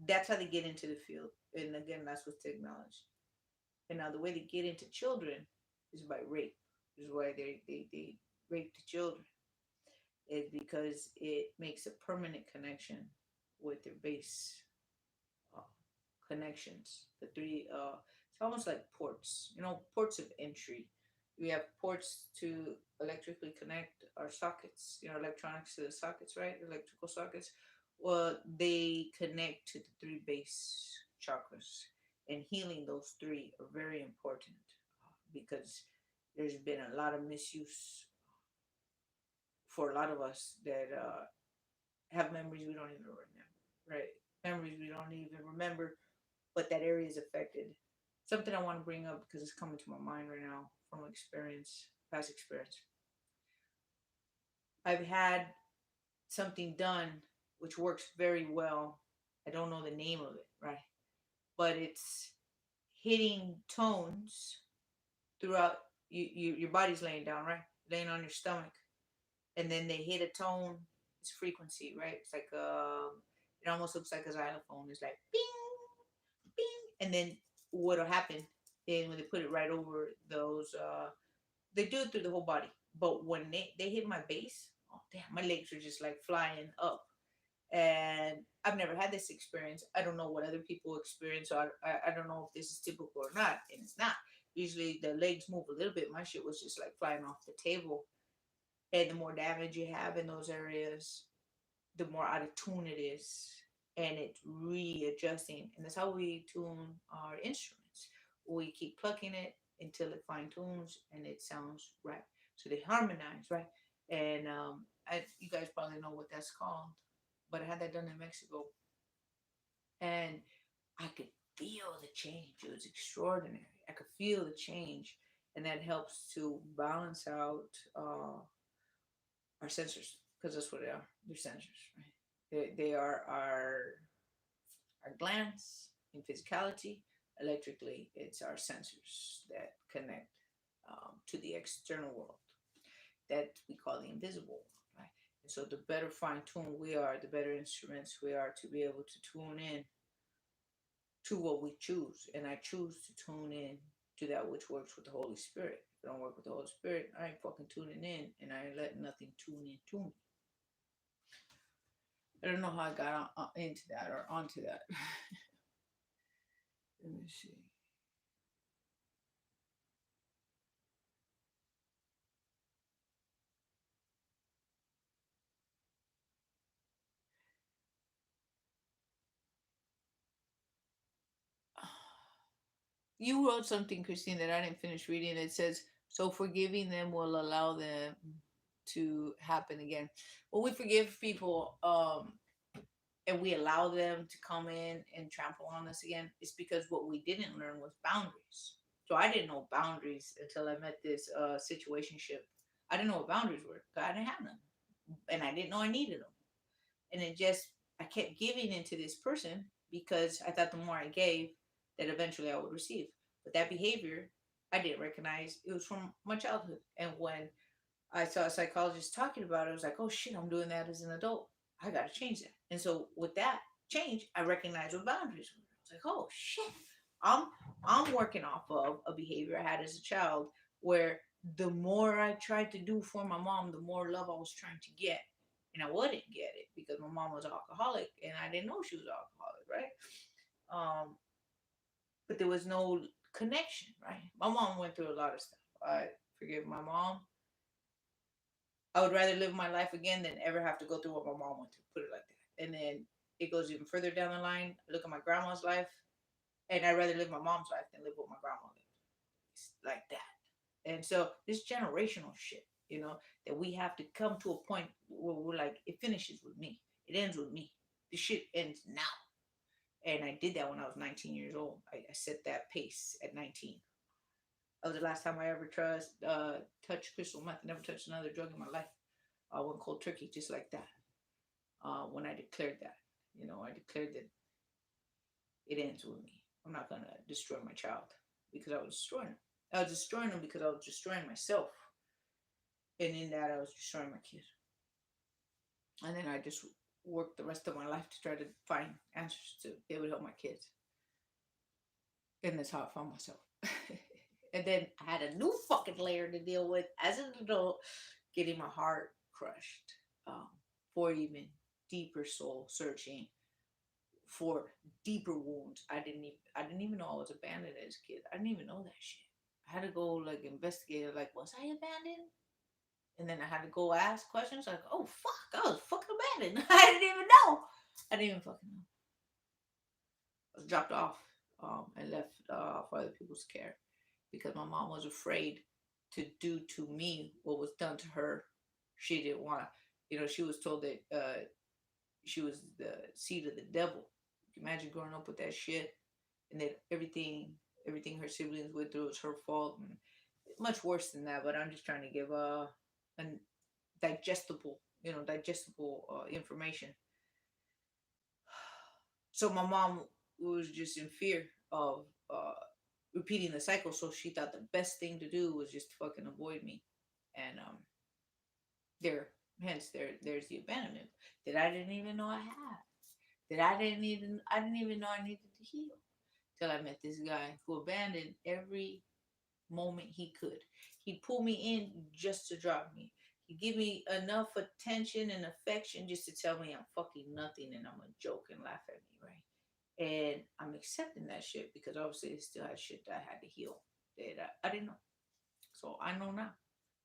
that's how they get into the field. And again, that's with technology. And now the way they get into children is by rape. This is why they rape the children. Is because it makes a permanent connection with their base uh, connections. The three, it's almost like ports. Ports of entry. We have ports to electrically connect our sockets. Electronics to the sockets, right? Electrical sockets. Well, they connect to the three base chakras, and healing those three are very important because there's been a lot of misuse for a lot of us that have memories we don't even remember, right? Memories we don't even remember, but that area is affected. Something I want to bring up because it's coming to my mind right now from experience, past experience. I've had something done which works very well. I don't know the name of it, right? But it's hitting tones throughout your body's laying down, right? Laying on your stomach, and then they hit a tone. It's frequency, right? It's like it almost looks like a xylophone. It's like bing, bing, and then what'll happen is when they put it right over those, they do it through the whole body. But when they hit my base, oh damn, my legs are just like flying up. And I've never had this experience. I don't know what other people experience. So I don't know if this is typical or not, and it's not. Usually the legs move a little bit. My shit was just like flying off the table. And the more damage you have in those areas, the more out of tune it is, and it's readjusting. And that's how we tune our instruments. We keep plucking it until it fine tunes and it sounds right. So they harmonize, right? And you guys probably know what that's called, but I had that done in Mexico, and I could feel the change. It was extraordinary. I could feel the change, and that helps to balance out our sensors, because that's what they are. They're sensors, right? They are our glands in physicality. Electrically, it's our sensors that connect to the external world that we call the invisible world, right? And so the better fine tuned we are, the better instruments we are to be able to tune in to what we choose. And I choose to tune in to that which works with the Holy Spirit. If I don't work with the Holy Spirit, I ain't fucking tuning in, and I ain't letting nothing tune in to me. I don't know how I got into that or onto that. Let me see. You wrote something, Christine, that I didn't finish reading. It says, "So forgiving them will allow them to happen again." When we forgive people, and we allow them to come in and trample on us again, it's because what we didn't learn was boundaries. So I didn't know boundaries until I met this situationship. I didn't know what boundaries were. I didn't have them, and I didn't know I needed them. And it just, I kept giving into this person because I thought the more I gave, that eventually I would receive. But that behavior, I didn't recognize it was from my childhood. And when I saw a psychologist talking about it, I was like, oh shit, I'm doing that as an adult. I got to change that. And so with that change, I recognized what boundaries were. I was like, oh shit, I'm I'm working off of a behavior I had as a child where the more I tried to do for my mom, the more love I was trying to get. And I wouldn't get it because my mom was alcoholic and I didn't know she was alcoholic, right? But there was no connection, right? My mom went through a lot of stuff. I forgive my mom. I would rather live my life again than ever have to go through what my mom went through. Put it like that. And then it goes even further down the line. Look at my grandma's life, and I'd rather live my mom's life than live what my grandma lived. It's like that. And so this generational shit, that we have to come to a point where we're like, it finishes with me. It ends with me. This shit ends now. And I did that when I was 19 years old. I set that pace at 19. That was the last time I ever touched crystal meth. I never touched another drug in my life. I went cold turkey just like that. When I declared that, I declared that it ends with me. I'm not gonna destroy my child because I was destroying him. I was destroying him because I was destroying myself, and in that I was destroying my kid. And then I just worked the rest of my life to try to find answers to be able to help my kids, and that's how I found myself. And then I had a new fucking layer to deal with as an adult, getting my heart crushed, for even deeper soul searching, for deeper wounds. I didn't even know I was abandoned as a kid. I didn't even know that shit. I had to go like investigate. Like, was I abandoned? And then I had to go ask questions. Like, oh fuck, I was fucking abandoned. I didn't even know. I didn't even fucking know. I was dropped off and left for other people's care because my mom was afraid to do to me what was done to her. She didn't want to. She was told that she was the seed of the devil. Imagine growing up with that shit, and that everything her siblings went through was her fault, and much worse than that. But I'm just trying to give an digestible information. So my mom was just in fear of repeating the cycle, so she thought the best thing to do was just to fucking avoid me, and there, hence there's the abandonment that I didn't even know I had, that I didn't even know I needed to heal till I met this guy who abandoned every moment he could. He'd pull me in just to drop me. He'd give me enough attention and affection just to tell me I'm fucking nothing and I'm a joke and laugh at me, right? And I'm accepting that shit because obviously it still had shit that I had to heal that I didn't know. So I know now.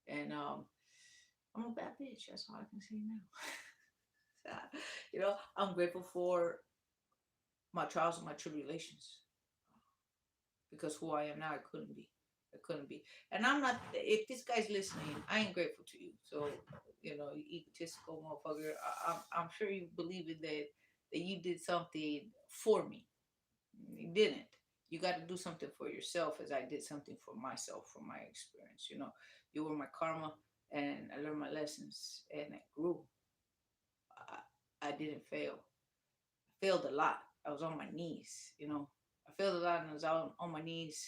And I'm a bad bitch. That's all I can say now. I'm grateful for my trials and my tribulations because who I am now, I couldn't be. I couldn't be. And I'm not, if this guy's listening, I ain't grateful to you. So, you egotistical motherfucker, I'm sure you believe in that you did something for me. You didn't. You got to do something for yourself as I did something for myself from my experience. You were my karma and I learned my lessons and I grew. I didn't fail. I failed a lot. I was on my knees. I failed a lot and I was on my knees,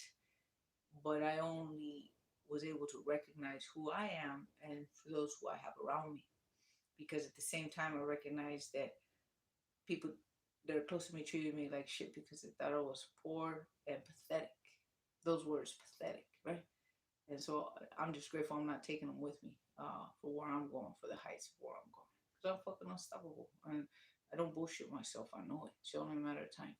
but I only was able to recognize who I am and for those who I have around me. Because at the same time, I recognized that people that are close to me treated me like shit because they thought I was poor and pathetic. Those words, pathetic, right? And so I'm just grateful I'm not taking them with me for where I'm going, for the heights of where I'm going. Because I'm fucking unstoppable. And I don't bullshit myself. I know it. It's only a matter of time.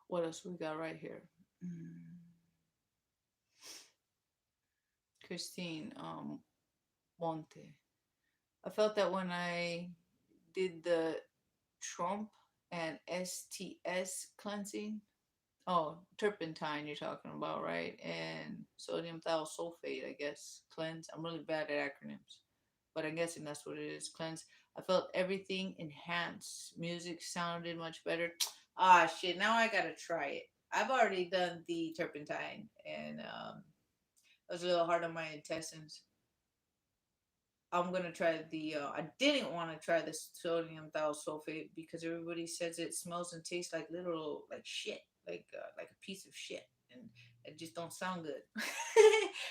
What else we got right here? Christine Monte. I felt that when I did the Trump and STS cleansing. Oh, turpentine you're talking about, right? And sodium thiosulfate, I guess. Cleanse. I'm really bad at acronyms, but I'm guessing that's what it is. Cleanse. I felt everything enhanced. Music sounded much better. Ah, shit. Now I gotta try it. I've already done the turpentine, and it was a little hard on my intestines. I'm gonna try the. I didn't want to try the sodium thiosulfate because everybody says it smells and tastes like literal like shit, like a piece of shit, and it just don't sound good.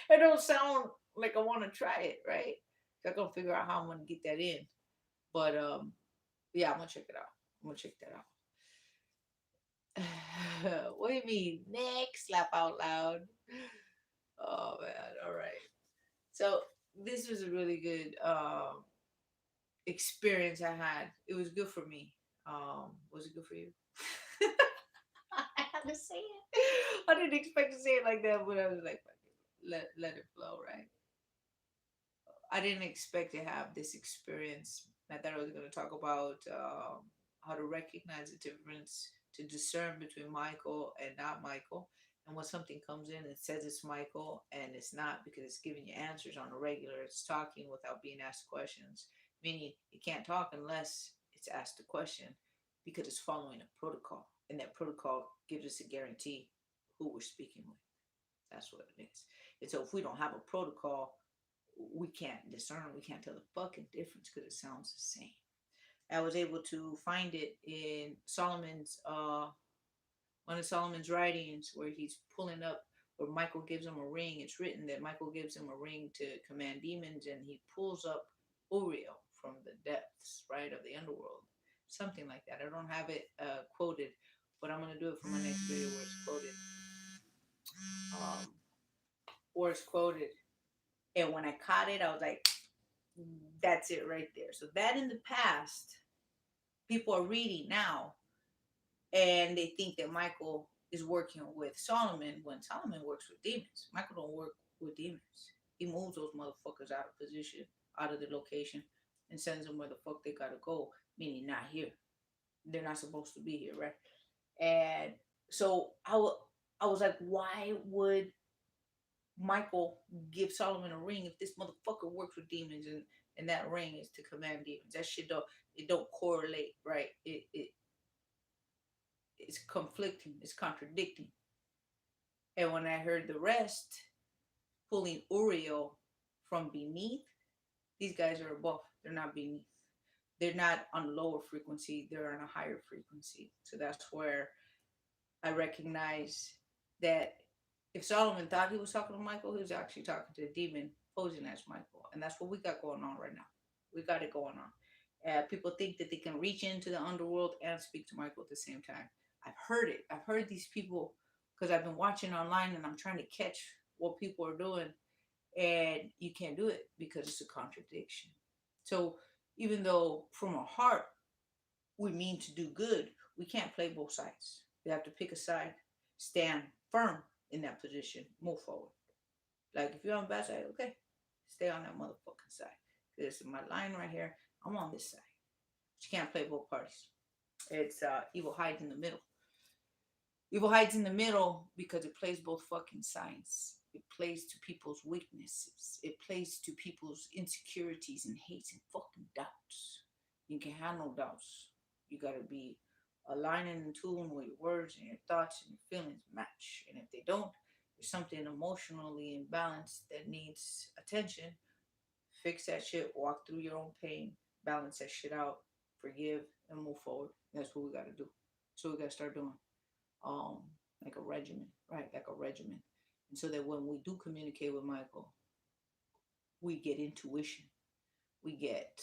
It don't sound like I want to try it, right? So I gotta figure out how I'm gonna get that in. But yeah, I'm gonna check it out. I'm gonna check that out. What do you mean? Next, laugh out loud. Oh man, all right. So this was a really good experience I had. It was good for me. Was it good for you? I had to say it. I didn't expect to say it like that, but I was like, let it flow, right? I didn't expect to have this experience. I thought I was going to talk about how to recognize the difference, to discern between Michael and not Michael. And when something comes in and says it's Michael and it's not because it's giving you answers on a regular, it's talking without being asked questions, meaning it can't talk unless it's asked a question because it's following a protocol. And that protocol gives us a guarantee who we're speaking with. That's what it is. And so if we don't have a protocol, we can't discern, we can't tell the fucking difference because it sounds the same. I was able to find it in Solomon's one of Solomon's writings where he's pulling up where Michael gives him a ring. It's written that Michael gives him a ring to command demons, and he pulls up Uriel from the depths, right, of the underworld. Something like that. I don't have it quoted, but I'm gonna do it for my next video where it's quoted. Um, where it's quoted. And when I caught it, I was like, that's it right there. So that in the past, people are reading now and they think that Michael is working with Solomon when Solomon works with demons. Michael don't work with demons. He moves those motherfuckers out of position, out of the location, and sends them where the fuck they gotta go, meaning not here. They're not supposed to be here, right? And so I was like, why would Michael give Solomon a ring if this motherfucker works with demons and that ring is to command demons? That shit don't correlate, right? It's conflicting, it's contradicting. And when I heard the rest, pulling Uriel from beneath, these guys are above. They're not beneath. They're not on a lower frequency, they're on a higher frequency. So that's where I recognize that if Solomon thought he was talking to Michael, he was actually talking to a demon posing as Michael. And that's what we got going on right now. We got it going on. People think that they can reach into the underworld and speak to Michael at the same time. I've heard it. I've heard these people because I've been watching online and I'm trying to catch what people are doing. And you can't do it because it's a contradiction. So even though from our heart we mean to do good, we can't play both sides. We have to pick a side, stand firm in that position, move forward. Like if you're on the bad side, okay, stay on that motherfucking side. This is my line right here. I'm on this side. But you can't play both parties. It's evil hides in the middle. Evil hides in the middle because it plays both fucking sides. It plays to people's weaknesses. It plays to people's insecurities and hates and fucking doubts. You can have no doubts. You gotta be aligned and in tune with your words and your thoughts and your feelings match. And if they don't, there's something emotionally imbalanced that needs attention. Fix that shit, walk through your own pain, balance that shit out, forgive, and move forward. That's what we gotta do. That's what we gotta start doing. Um, like a regimen, right? Like a regimen. And so that when we do communicate with Michael, we get intuition, we get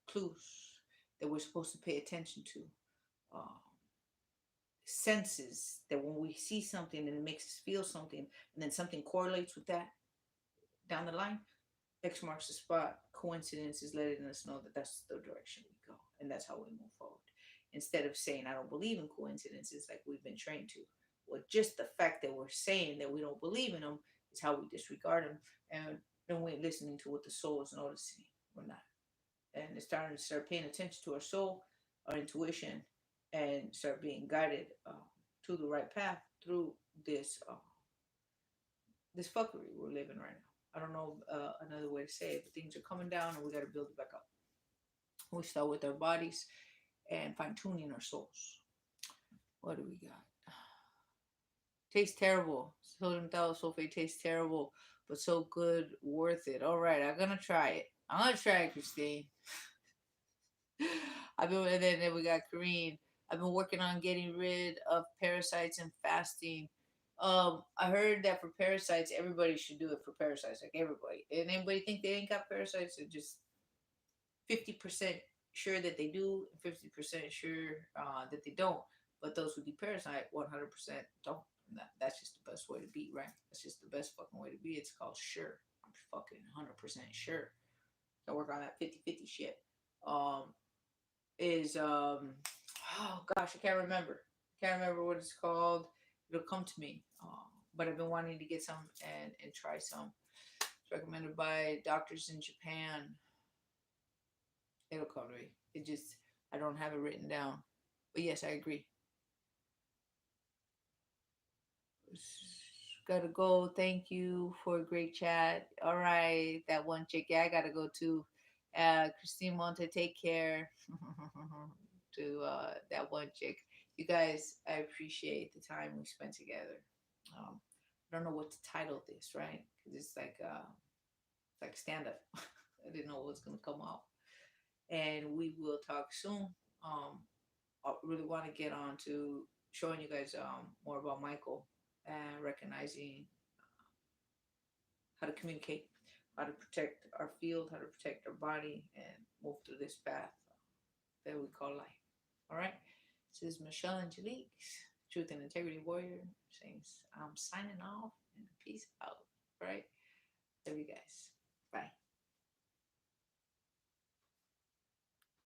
clues that we're supposed to pay attention to, uh, senses that when we see something and it makes us feel something, and then something correlates with that down the line, X marks the spot. Coincidence is letting us know that that's the direction we go, and that's how we move forward. Instead of saying I don't believe in coincidences like we've been trained to, well, just the fact that we're saying that we don't believe in them is how we disregard them, and then we're listening to what the soul is noticing. We're not, and it's starting to start paying attention to our soul, our intuition, and start being guided to the right path through this fuckery we're living right now. I don't know another way to say it, but things are coming down and we got to build it back up. We start with our bodies and fine tuning our souls. What do we got? Tastes terrible. Sodium thiosulfate tastes terrible, but so good, worth it. All right, I'm gonna try it. I'm gonna try it, Christine. And then we got Kareen. I've been working on getting rid of parasites and fasting. I heard that for parasites, everybody should do it for parasites, like everybody. And anybody think they ain't got parasites, they're just 50% sure that they do, 50% sure that they don't. But those who do parasite, 100% don't. That's just the best way to be, right? That's just the best fucking way to be. It's called sure. I'm fucking 100% sure. I work on that 50-50 shit. Oh gosh, I can't remember. Can't remember what it's called. It'll come to me. But I've been wanting to get some and try some. It's recommended by doctors in Japan. It'll come to me. It just, I don't have it written down. But yes, I agree. Gotta go. Thank you for a great chat. All right, that one chick. Yeah, I gotta go too. Christine Monte, take care. To that one chick. You guys, I appreciate the time we spent together. I don't know what to title this, right? Because it's like stand up. I didn't know what was gonna come out. And we will talk soon. I really want to get on to showing you guys more about Michael and recognizing how to communicate, how to protect our field, how to protect our body, and move through this path that we call life. All right. This is Michelle Angelic, Truth and Integrity Warrior, saying I'm signing off and peace out. All right. Love you guys. Bye.